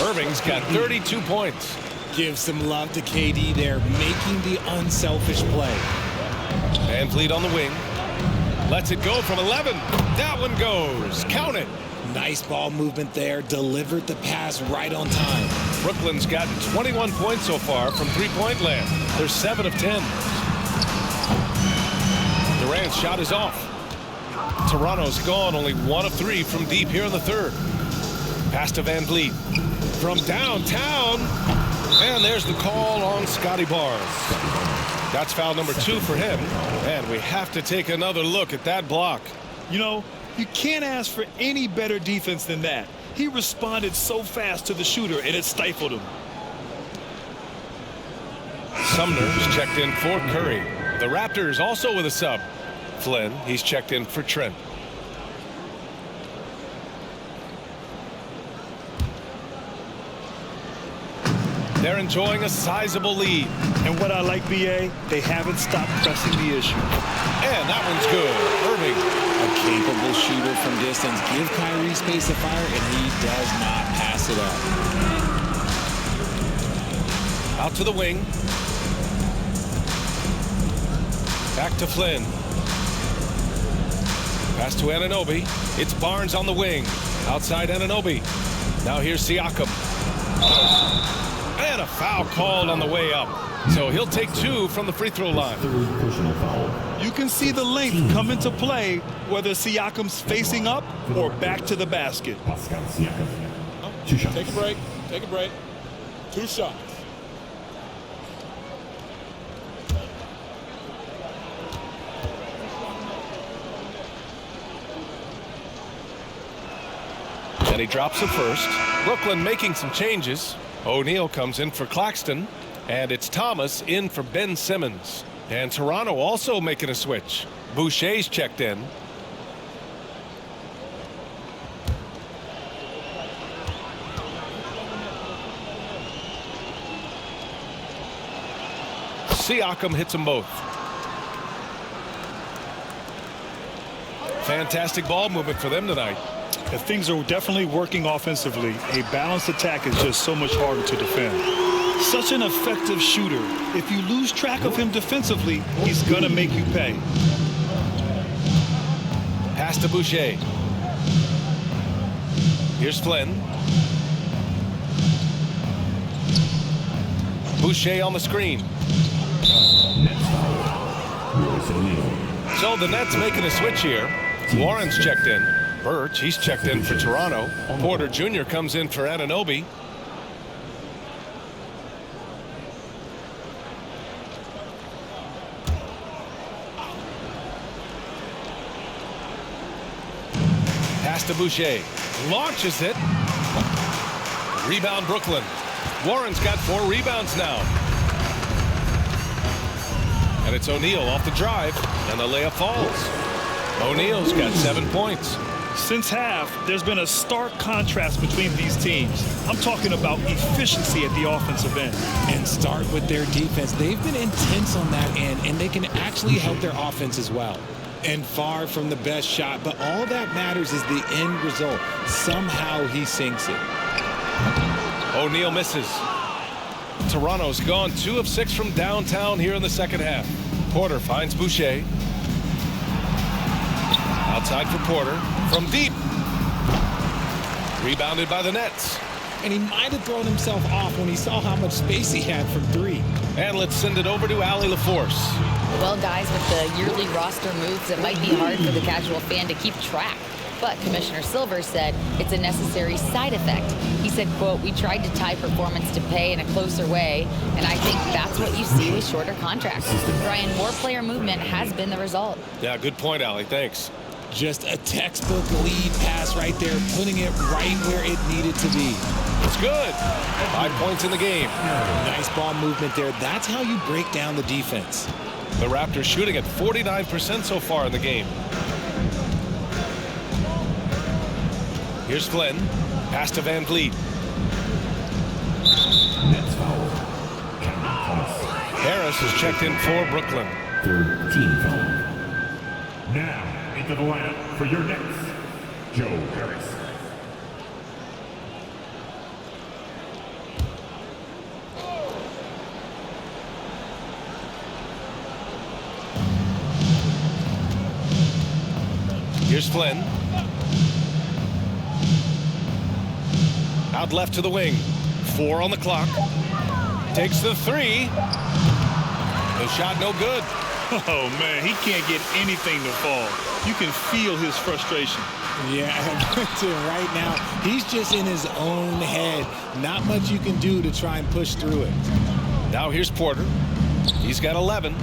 Irving's got 32 points. Give some love to KD there, making the unselfish play. VanVleet on the wing. Lets it go from 11. That one goes. Count it. Nice ball movement there. Delivered the pass right on time. Brooklyn's gotten 21 points so far from three-point land. They're 7 of 10. Durant's shot is off. Toronto's gone only 1 of 3 from deep here in the third. Pass to VanVleet. From downtown. And there's the call on Scotty Barnes. That's foul number 2 for him. And we have to take another look at that block. You know, you can't ask for any better defense than that. He responded so fast to the shooter, and it stifled him. Sumner's checked in for Curry. The Raptors also with a sub. Flynn, he's checked in for Trent. They're enjoying a sizable lead. And what I like, BA, they haven't stopped pressing the issue. And that one's good. Irving. A capable shooter from distance. Give Kyrie space to fire, and he does not pass it up. Out to the wing. Back to Flynn. Pass to Anunoby. It's Barnes on the wing. Outside Anunoby. Now here's Siakam. And a foul called on the way up. So he'll take 2 from the free throw line. Third personal foul. You can see the length come into play, whether Siakam's facing up or back to the basket. Pascal Siakam. 2 shots. Take a break. Take a break. 2 shots. And he drops it first. Brooklyn making some changes. O'Neal comes in for Claxton. And it's Thomas in for Ben Simmons. And Toronto also making a switch. Boucher's checked in. Siakam hits them both. Fantastic ball movement for them tonight. If things are definitely working offensively, a balanced attack is just so much harder to defend. Such an effective shooter. If you lose track of him defensively, he's going to make you pay. Pass to Boucher. Here's Flynn. Boucher on the screen. So the Nets making a switch here. Warren's checked in. Birch, he's checked in for Toronto. Porter Jr. comes in for Anunoby. Pass to Boucher. Launches it. Rebound Brooklyn. Warren's got 4 rebounds now. And it's O'Neal off the drive. And the layup falls. O'Neal's got 7 points. Since half, there's been a stark contrast between these teams. I'm talking about efficiency at the offensive end. And start with their defense. They've been intense on that end, and they can actually help their offense as well. And far from the best shot, but all that matters is the end result. Somehow he sinks it. O'Neal misses. Toronto's gone 2 of 6 from downtown here in the second half. Porter finds Boucher. Outside for Porter. From deep. Rebounded by the Nets. And he might have thrown himself off when he saw how much space he had from 3. And let's send it over to Allie LaForce. Well, guys, with the yearly roster moves, it might be hard for the casual fan to keep track. But Commissioner Silver said it's a necessary side effect. He said, quote, "We tried to tie performance to pay in a closer way, and I think that's what you see with shorter contracts." Brian, more player movement has been the result. Yeah, good point, Allie. Thanks. Just a textbook lead pass right there, putting it right where it needed to be. It's good. 5 points in the game. Nice ball movement there. That's how you break down the defense. The Raptors shooting at 49% so far in the game. Here's Flynn. Pass to VanVleet. Nets foul. Harris is checked in for Brooklyn. Third team foul. Now into the lineup for your Nets, Joe Harris. Here's Flynn. Out left to the wing. 4 on the clock. Takes the 3. The shot no good. Oh, man, he can't get anything to fall. You can feel his frustration. Yeah, right now, he's just in his own head. Not much you can do to try and push through it. Now here's Porter. He's got 11.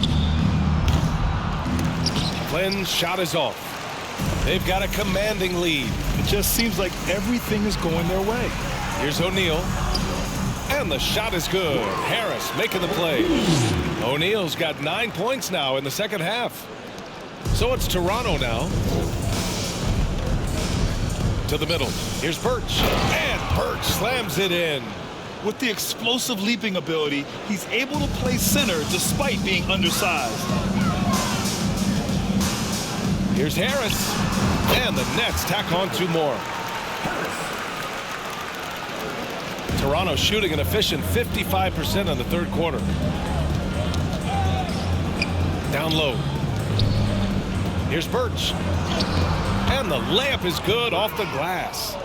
Flynn's shot is off. They've got a commanding lead. It just seems like everything is going their way. Here's O'Neal. And the shot is good. Harris making the play. O'Neal's got 9 points now in the second half. So it's Toronto now. To the middle. Here's Birch. And Birch slams it in. With the explosive leaping ability, he's able to play center despite being undersized. Here's Harris. And the Nets tack on 2 more. Toronto shooting an efficient 55% in the third quarter. Down low. Here's Birch. And the layup is good off the glass.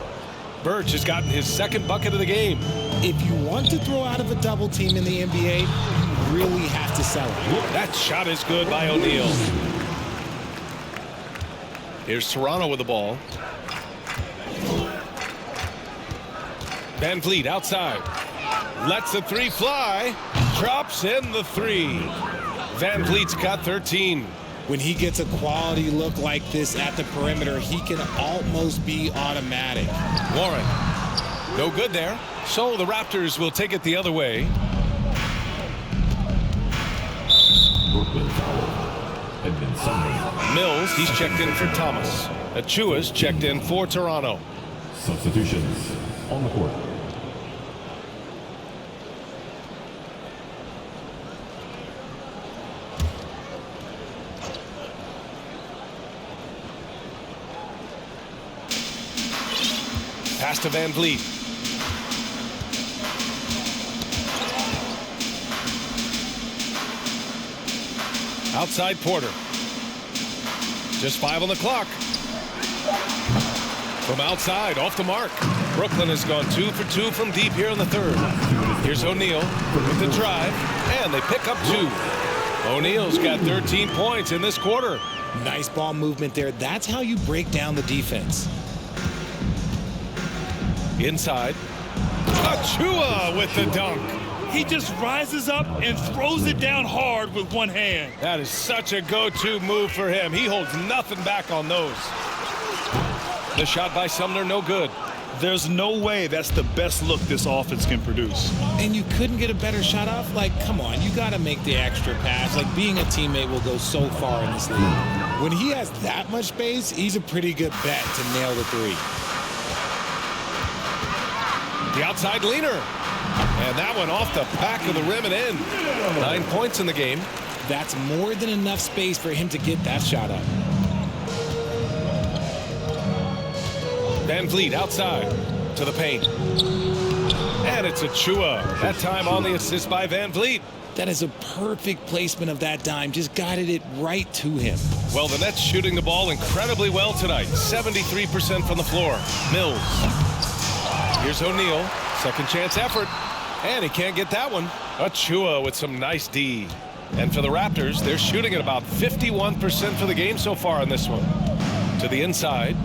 Birch has gotten his 2nd bucket of the game. If you want to throw out of a double team in the NBA, you really have to sell it. That shot is good by O'Neal. Here's Toronto with the ball. VanVleet outside. Lets the 3 fly. Drops in the 3. VanVleet's got 13. When he gets a quality look like this at the perimeter, he can almost be automatic. Warren. No good there. So the Raptors will take it the other way. Brooklyn foul. Edmund Sumner. Mills, he's checked in for Thomas. Achua's checked in for Toronto. Substitutions on the court. Pass to VanVleet. Outside Porter. Just 5 on the clock. From outside, off the mark. Brooklyn has gone 2 for 2 from deep here in the third. Here's O'Neal with the drive, and they pick up 2. O'Neal's got 13 points in this quarter. Nice ball movement there. That's how you break down the defense. Inside. Achua with the dunk. He just rises up and throws it down hard with one hand. That is such a go-to move for him. He holds nothing back on those. The shot by Sumner, no good. There's no way that's the best look this offense can produce. And you couldn't get a better shot off? Like, come on, you got to make the extra pass. Like, being a teammate will go so far in this league. When he has that much space, he's a pretty good bet to nail the 3. The outside leaner. And that one off the back of the rim and in. 9 points in the game. That's more than enough space for him to get that shot up. VanVleet outside to the paint. And it's Achua. That time on the assist by VanVleet. That is a perfect placement of that dime. Just guided it right to him. Well, the Nets shooting the ball incredibly well tonight. 73% from the floor. Mills. Here's O'Neal. Second chance effort. And he can't get that one. Achua with some nice D. And for the Raptors, they're shooting at about 51% for the game so far in this one. To the inside.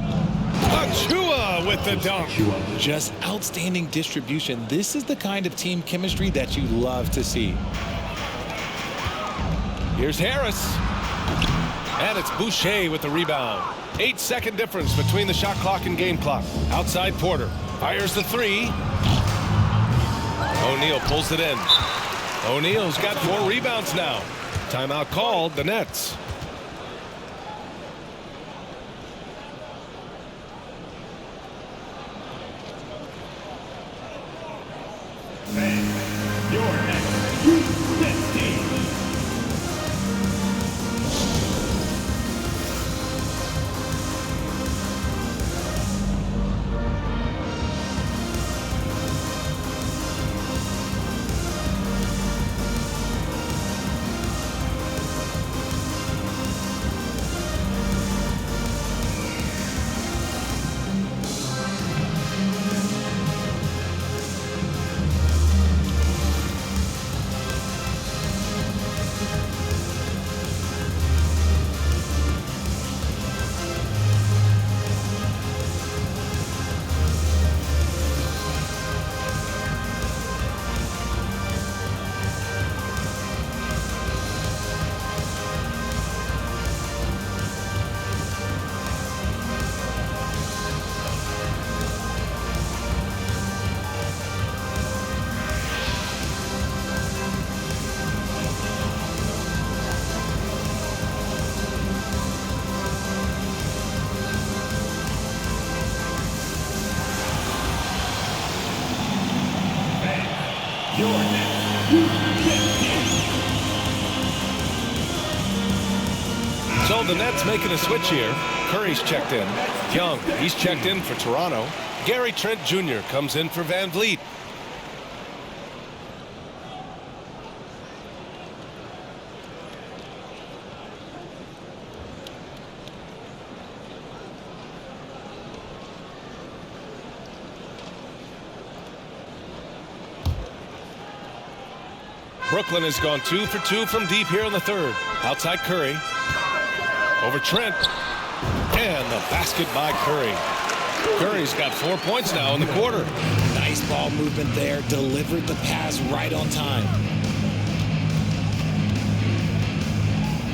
Achua with the dunk. Just outstanding distribution. This is the kind of team chemistry that you love to see. Here's Harris. And it's Boucher with the rebound. 8-second difference between the shot clock and game clock. Outside Porter. Fires the 3. O'Neal pulls it in. O'Neal's got 4 rebounds now. Timeout called, the Nets. Your next Nets team. your next game. So the Nets making a switch here. Curry's checked in. Young, he's checked in for Toronto. Gary Trent Jr. comes in for VanVleet. Brooklyn has gone 2 for 2 from deep here in the third. Outside Curry. Over Trent. And the basket by Curry. Curry's got 4 points now in the quarter. Nice ball movement there. Delivered the pass right on time.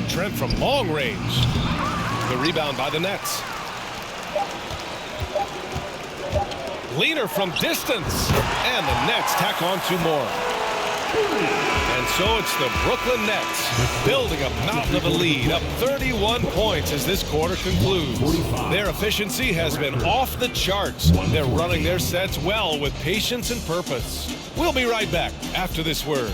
Trent from long range. The rebound by the Nets. Leaner from distance. And the Nets tack on 2 more. And so it's the Brooklyn Nets building a mountain of a lead, up 31 points as this quarter concludes. Their efficiency has been off the charts. They're running their sets well with patience and purpose. We'll be right back after this word.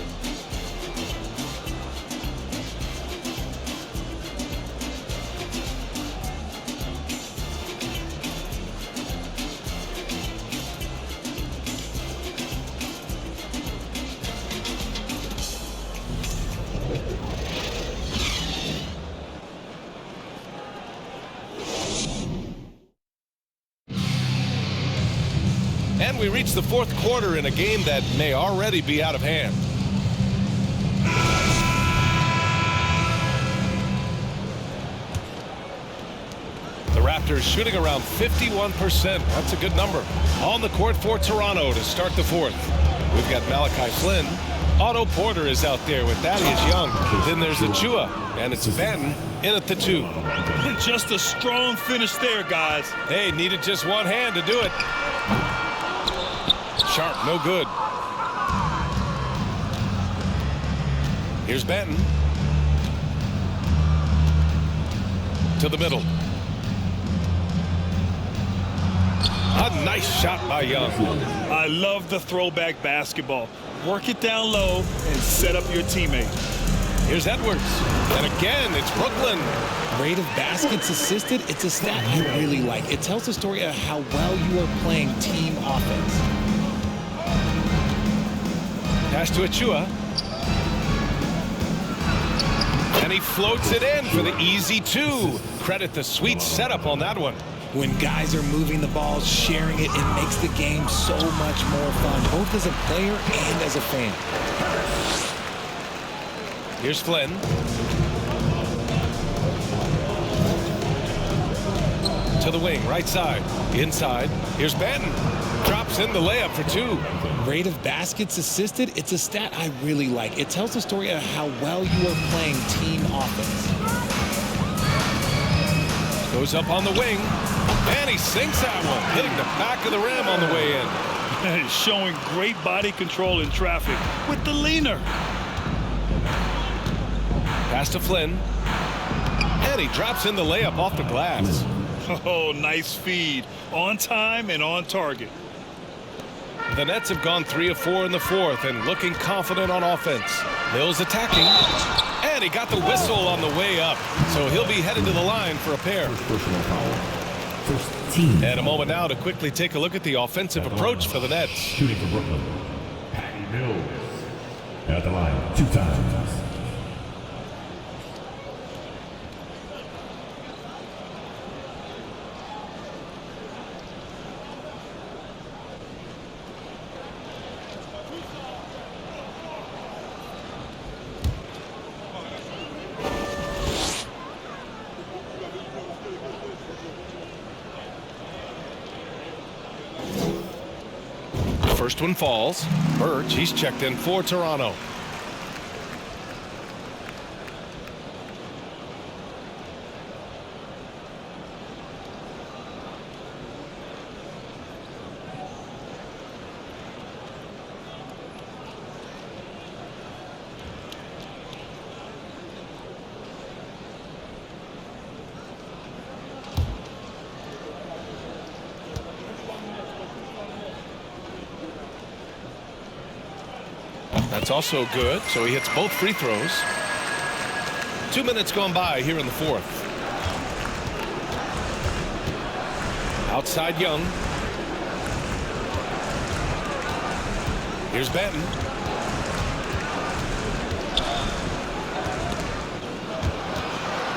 And we reach the fourth quarter in a game that may already be out of hand. The Raptors shooting around 51%. That's a good number. On the court for Toronto to start the fourth. We've got Malachi Flynn. Otto Porter is out there with Thaddeus Young. Then there's Achua, and it's Benton in at the 2. Just a strong finish there, guys. Hey, needed just one hand to do it. Sharp, no good. Here's Benton. To the middle. A nice shot by Young. I love the throwback basketball. Work it down low and set up your teammate. Here's Edwards. And again, it's Brooklyn. Rate of baskets assisted, it's a stat I really like. It tells the story of how well you are playing team offense. Pass to Achua. And he floats it in for the easy 2. Credit the sweet setup on that one. When guys are moving the ball, sharing it, it makes the game so much more fun, both as a player and as a fan. Here's Flynn. To the wing, right side. Inside. Here's Benton. Drops in the layup for 2. Rate of baskets assisted, it's a stat I really like. It tells the story of how well you are playing team offense. Goes up on the wing. And he sinks that one, hitting the back of the rim on the way in. Showing great body control in traffic with the leaner. Pass to Flynn. And he drops in the layup off the glass. Oh, nice feed. On time and on target. The Nets have gone 3 of 4 in the fourth and looking confident on offense. Mills attacking. And he got the whistle on the way up. So he'll be headed to the line for a pair. And a moment now to quickly take a look at the offensive approach for the Nets. Shooting for Brooklyn. Patty Mills. At the line 2 times. First one falls. Birch, he's checked in for Toronto. That's also good, so he hits both free throws. 2 minutes gone by here in the fourth. Outside Young. Here's Benton.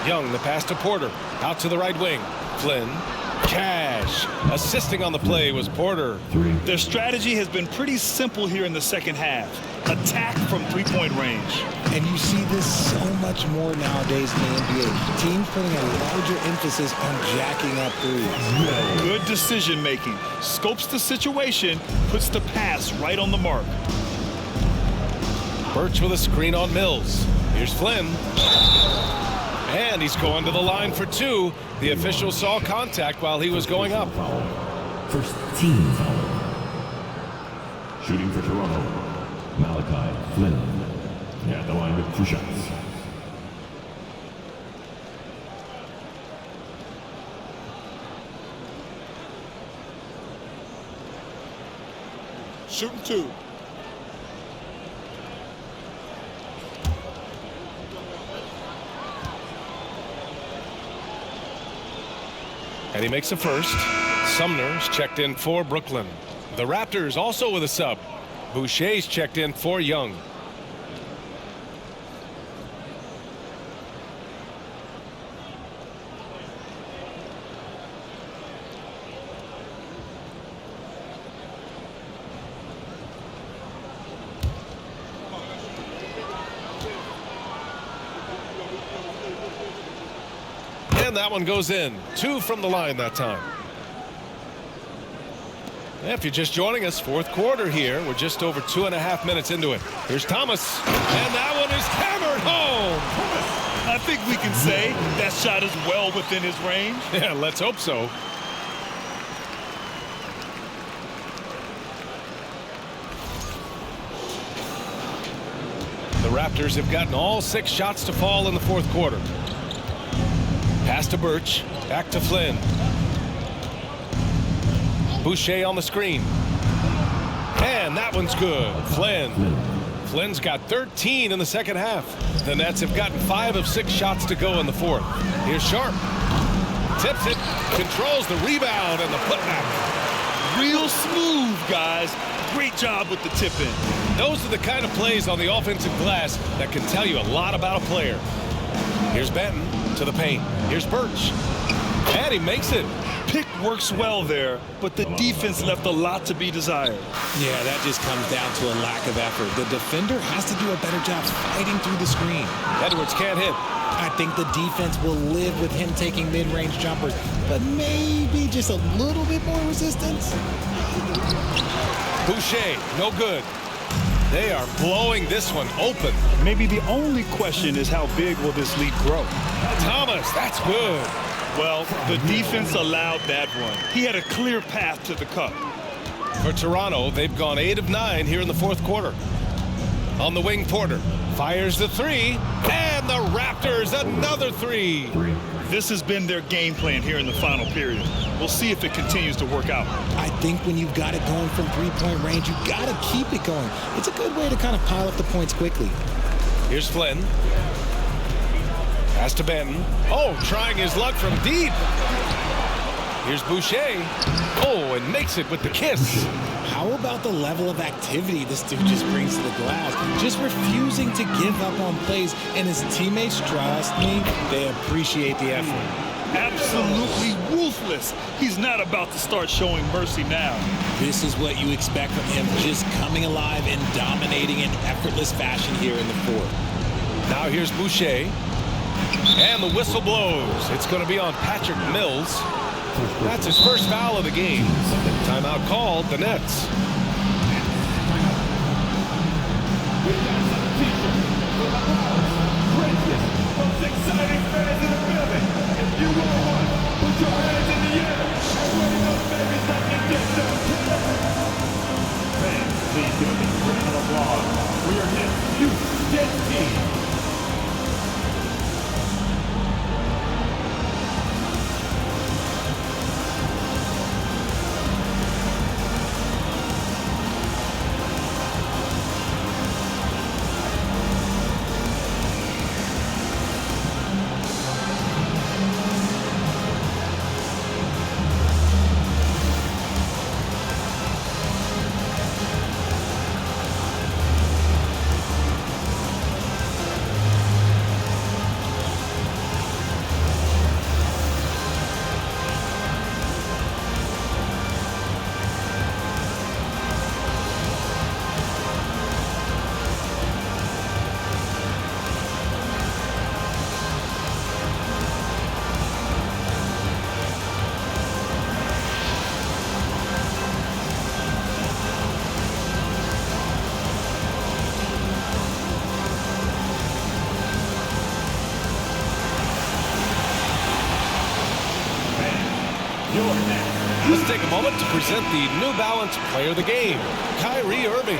Young, the pass to Porter. Out to the right wing. Flynn. Cash. Assisting on the play was Porter. Their strategy has been pretty simple here in the second half. Attack from three-point range. And you see this so much more nowadays in the NBA. Teams putting a larger emphasis on jacking up threes. Good decision making. Scopes the situation, puts the pass right on the mark. Birch with a screen on Mills. Here's Flynn. And he's going to the line for two. The official saw contact while he was going up. First team foul. Shooting for Toronto, Malachi Flynn. At the line with 2 shots. Shooting 2. And he makes a first. Sumner's checked in for Brooklyn. The Raptors also with a sub. Boucher's checked in for Young. And that one goes in. 2 from the line that time. If you're just joining us, fourth quarter here. We're just over 2.5 minutes into it. Here's Thomas. And that one is hammered home. I think we can say that shot is well within his range. Yeah, let's hope so. The Raptors have gotten all 6 shots to fall in the fourth quarter. Pass to Birch. Back to Flynn. Boucher on the screen. And that one's good. Flynn. Flynn's got 13 in the second half. The Nets have gotten 5 of 6 shots to go in the fourth. Here's Sharp. Tips it. Controls the rebound and the putback. Real smooth, guys. Great job with the tip in. Those are the kind of plays on the offensive glass that can tell you a lot about a player. Here's Benton to the paint. Here's Birch. And he makes it. Pick works well there, but the defense left a lot to be desired. Yeah, that just comes down to a lack of effort. The defender has to do a better job fighting through the screen. Edwards can't hit. I think the defense will live with him taking mid-range jumpers, but maybe just a little bit more resistance. Boucher, no good. They are blowing this one open. Maybe the only question is how big will this lead grow? Thomas, that's good. Well, the defense allowed that one. He had a clear path to the cup. For Toronto, they've gone 8 of 9 here in the fourth quarter. On the wing, Porter fires the 3, and the Raptors another 3. This has been their game plan here in the final period. We'll see if it continues to work out. I think when you've got it going from three-point range, you got to keep it going. It's a good way to kind of pile up the points quickly. Here's Flynn. Pass to Benton. Oh, trying his luck from deep. Here's Boucher. Oh, and makes it with the kiss. How about the level of activity this dude just brings to the glass? Just refusing to give up on plays, and his teammates, trust me, they appreciate the effort. Absolutely ruthless. He's not about to start showing mercy now. This is what you expect from him, just coming alive and dominating in effortless fashion here in the fourth. Now here's Boucher. And the whistle blows. It's going to be on Patrick Mills. That's his first foul of the game. Timeout called, the Nets. Most exciting fans in the building. If you want one, put your hands in the air. Wave those babies like you get them. Fans, please give an incredible applause for your Nets youth Nets team. Let's take a moment to present the New Balance Player of the Game, Kyrie Irving.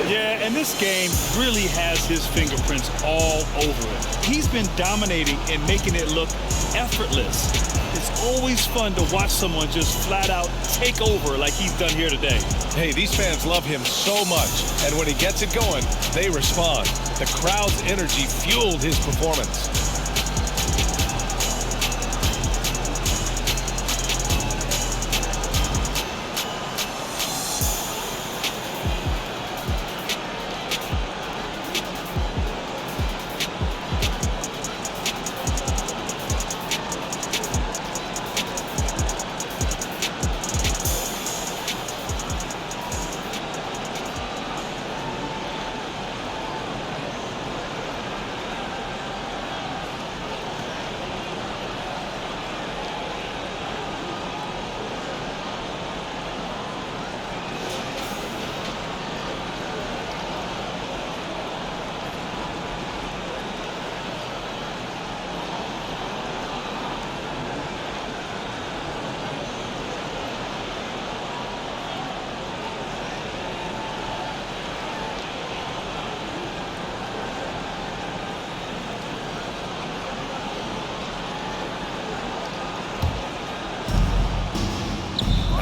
Yeah, and this game really has his fingerprints all over it. He's been dominating and making it look effortless. It's always fun to watch someone just flat out take over like he's done here today. Hey, these fans love him so much, and when he gets it going, they respond. The crowd's energy fueled his performance.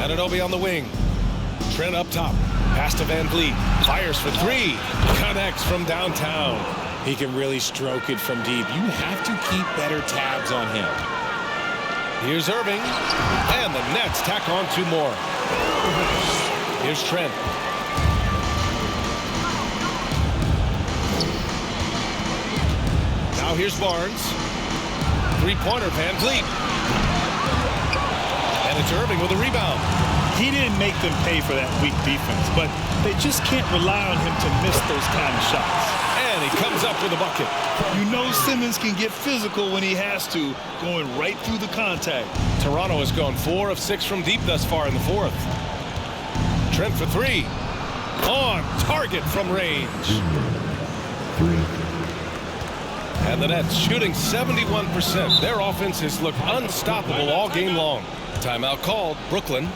Anunoby on the wing. Trent up top. Pass to VanVleet. Fires for three. Connects from downtown. He can really stroke it from deep. You have to keep better tabs on him. Here's Irving. And the Nets tack on two more. Here's Trent. Now here's Barnes. Three-pointer, VanVleet. And it's Irving with a rebound. He didn't make them pay for that weak defense, but they just can't rely on him to miss those kind of shots. And he comes up with a bucket. You know Simmons can get physical when he has to, going right through the contact. Toronto has gone 4 of 6 from deep thus far in the fourth. Trent for three. On target from range. And the Nets shooting 71%. Their offense has looked unstoppable all game long. Timeout called. Brooklyn.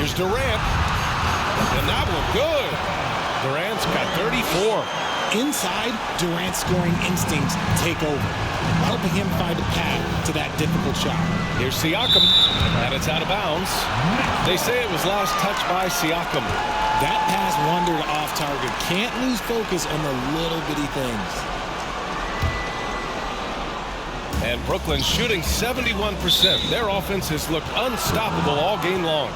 Here's Durant. And that one good. Durant's got 34. Inside, Durant's scoring instincts take over, helping him find a path to that difficult shot. Here's Siakam. And it's out of bounds. They say it was last touched by Siakam. That pass wandered off target. Can't lose focus on the little bitty things. And Brooklyn shooting 71%. Their offense has looked unstoppable all game long.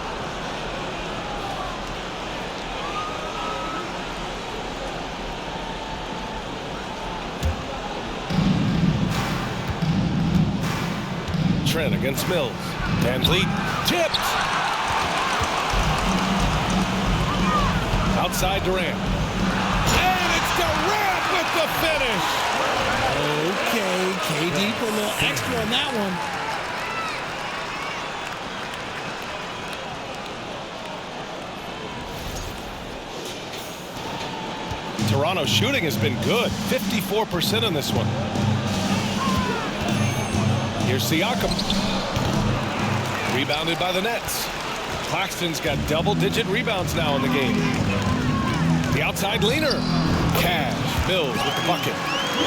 Trent against Mills. VanVleet tipped. Outside Durant. And it's Durant with the finish. Okay, KD put a little extra on that one. Toronto shooting has been good. 54% on this one. Here's Siakam. Rebounded by the Nets. Claxton's got double-digit rebounds now in the game. The outside leaner. Cash. Mills with the bucket.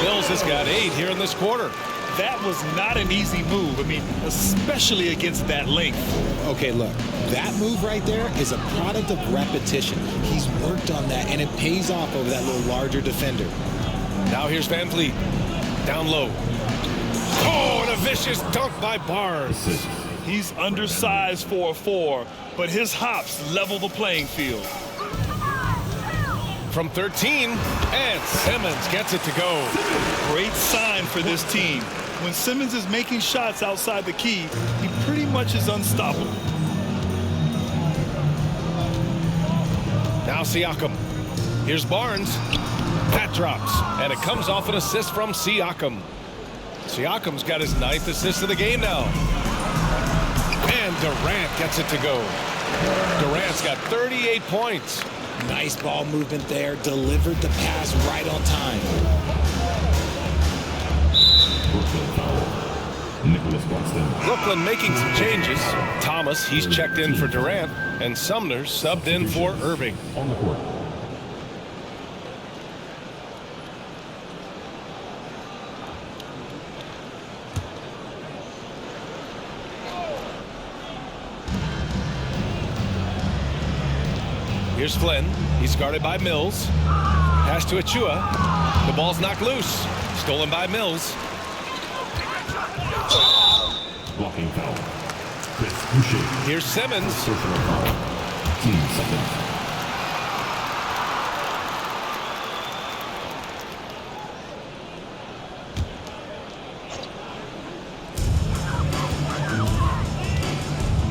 Mills has got 8 here in this quarter. That was not an easy move. I mean, especially against that length. Okay, look, that move right there is a product of repetition. He's worked on that, and it pays off over that little larger defender. Now here's VanVleet. Down low. Oh, and a vicious dunk by Barnes. He's undersized for a 4, but his hops level the playing field. From 13, and Simmons gets it to go. Great sign for this team. When Simmons is making shots outside the key, he pretty much is unstoppable. Now Siakam. Here's Barnes. That drops, and it comes off an assist from Siakam. Siakam's got his 9th assist of the game now. And Durant gets it to go. Durant's got 38 points. Nice ball movement there. Delivered the pass right on time. Brooklyn making some changes. Thomas, he's checked in for Durant. And Sumner subbed in for Irving. On the court. Here's Flynn. He's guarded by Mills. Pass to Achua. The ball's knocked loose. Stolen by Mills. Blocking foul. Chris Boucher. Here's Simmons. Personal foul. Team seconds.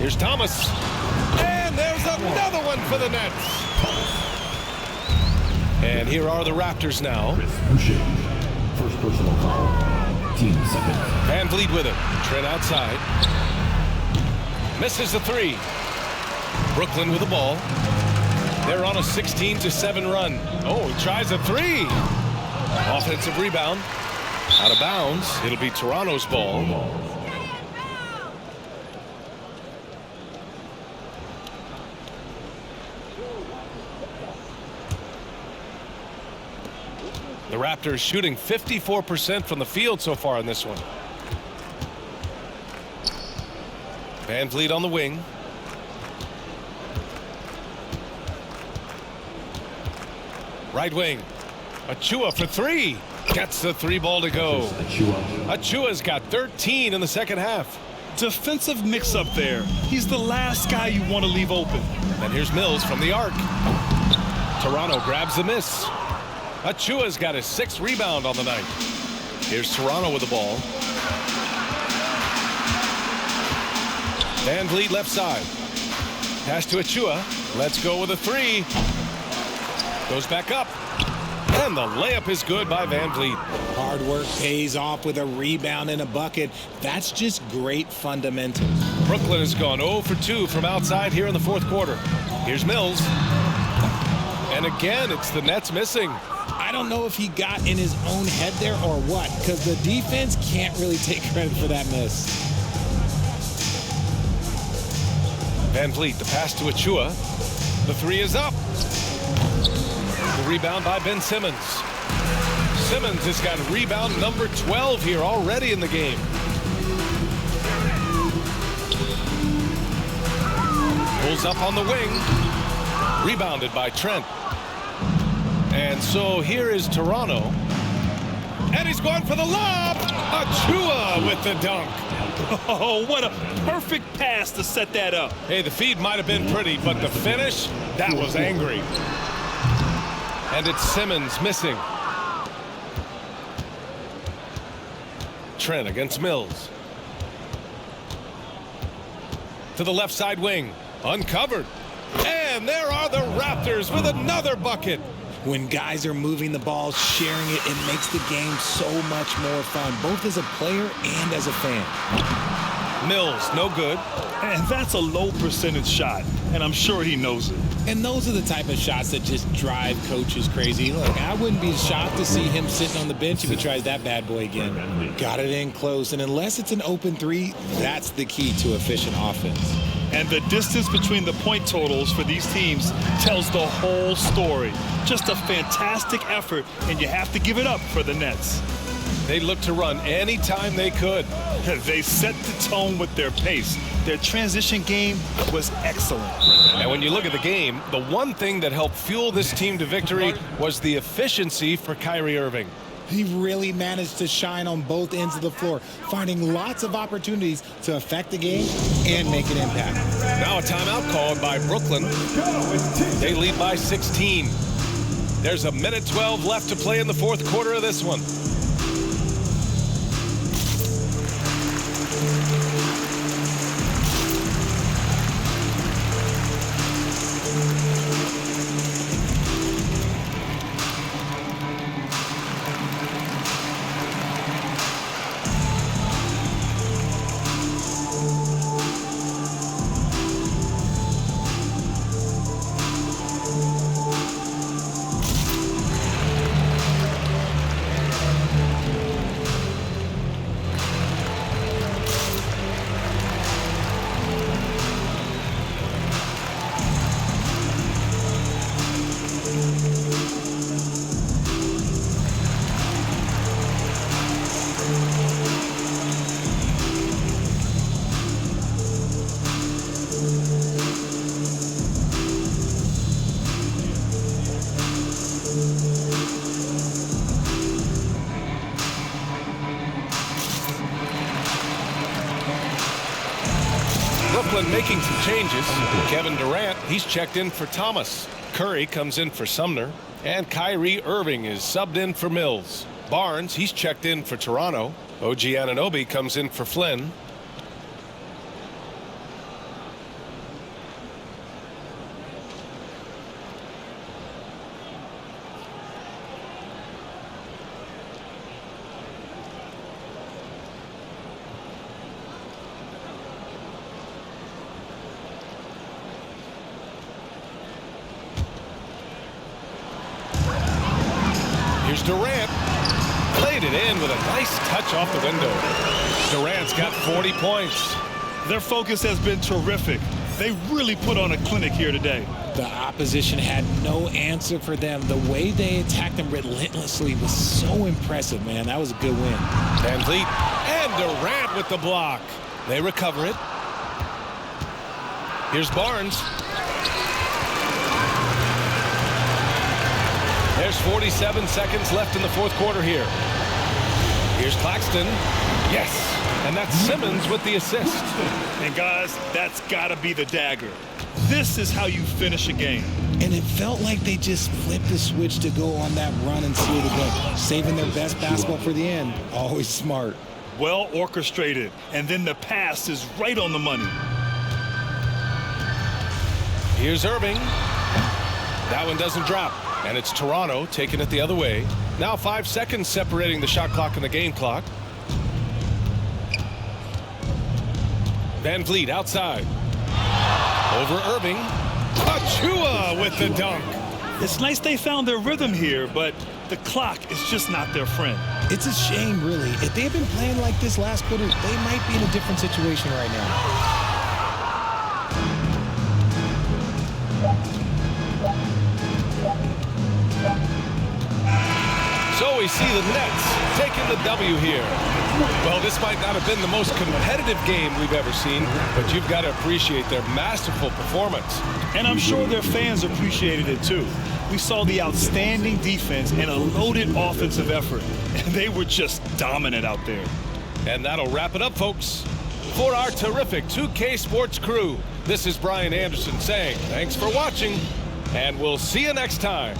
Here's Thomas. And there's another one for the Nets. And here are the Raptors now. Chris Boucher. First personal foul. Team seconds. VanVleet with it. Trent outside. Misses the 3. Brooklyn with the ball. They're on a 16-7 run. Oh, he tries a 3. Offensive rebound. Out of bounds. It'll be Toronto's ball. The Raptors shooting 54% from the field so far in this one. VanVleet on the wing. Right wing. Achua for 3. Gets the 3 ball to go. Achua's got 13 in the second half. Defensive mix-up there. He's the last guy you want to leave open. And here's Mills from the arc. Toronto grabs the miss. Achua's got his 6th rebound on the night. Here's Toronto with the ball. VanVleet left side. Pass to Achua. Let's go with a 3. Goes back up. And the layup is good by VanVleet. Hard work pays off with a rebound and a bucket. That's just great fundamentals. Brooklyn has gone 0 for 2 from outside here in the 4th quarter. Here's Mills. And again, it's the Nets missing. I don't know if he got in his own head there or what, because the defense can't really take credit for that miss. VanVleet, the pass to Achua. The 3 is up. The rebound by Ben Simmons. Simmons has got rebound number 12 here already in the game. Pulls up on the wing. Rebounded by Trent. And so here is Toronto. And he's going for the lob. Achua with the dunk. Oh, what a perfect pass to set that up. Hey, the feed might have been pretty, but the finish, that was angry. And it's Simmons missing. Trent against Mills. To the left side wing. Uncovered. And there are the Raptors with another bucket. When guys are moving the ball, sharing it, it makes the game so much more fun, both as a player and as a fan. Mills, no good. And that's a low percentage shot, and I'm sure he knows it. And those are the type of shots that just drive coaches crazy. Look, I wouldn't be shocked to see him sitting on the bench if he tries that bad boy again. Got it in close, and unless it's an open three, that's the key to efficient offense. And the distance between the point totals for these teams tells the whole story. Just a fantastic effort, and you have to give it up for the Nets. They looked to run anytime they could. They set the tone with their pace. Their transition game was excellent. And when you look at the game, the one thing that helped fuel this team to victory was the efficiency for Kyrie Irving. He really managed to shine on both ends of the floor, finding lots of opportunities to affect the game and make an impact. Now a timeout called by Brooklyn. They lead by 16. There's a minute 12 left to play in the fourth quarter of this one. Brooklyn making some changes. Kevin Durant, he's checked in for Thomas. Curry comes in for Sumner. And Kyrie Irving is subbed in for Mills. Barnes, he's checked in for Toronto. OG Anunoby comes in for Flynn. Here's Durant. Played it in with a nice touch off the window. Durant's got 40 points. Their focus has been terrific. They really put on a clinic here today. The opposition had no answer for them. The way they attacked them relentlessly was so impressive, man. That was a good win. VanVleet and Durant with the block. They recover it. Here's Barnes. There's 47 seconds left in the fourth quarter here. Here's Claxton. Yes. And that's Simmons with the assist. And guys, that's got to be the dagger. This is how you finish a game. And it felt like they just flipped the switch to go on that run and seal the game, saving their best basketball for the end. Always smart. Well orchestrated. And then the pass is right on the money. Here's Irving. That one doesn't drop. And it's Toronto taking it the other way. Now 5 seconds separating the shot clock and the game clock. VanVleet outside. Over Irving. Achua with the dunk. It's nice they found their rhythm here, but the clock is just not their friend. It's a shame, really. If they had been playing like this last quarter, they might be in a different situation right now. So we see the Nets taking the W here. Well, this might not have been the most competitive game we've ever seen, but you've got to appreciate their masterful performance. And I'm sure their fans appreciated it too. We saw the outstanding defense and a loaded offensive effort, and they were just dominant out there. And that'll wrap it up, folks. For our terrific 2K Sports crew, this is Brian Anderson saying thanks for watching, and we'll see you next time.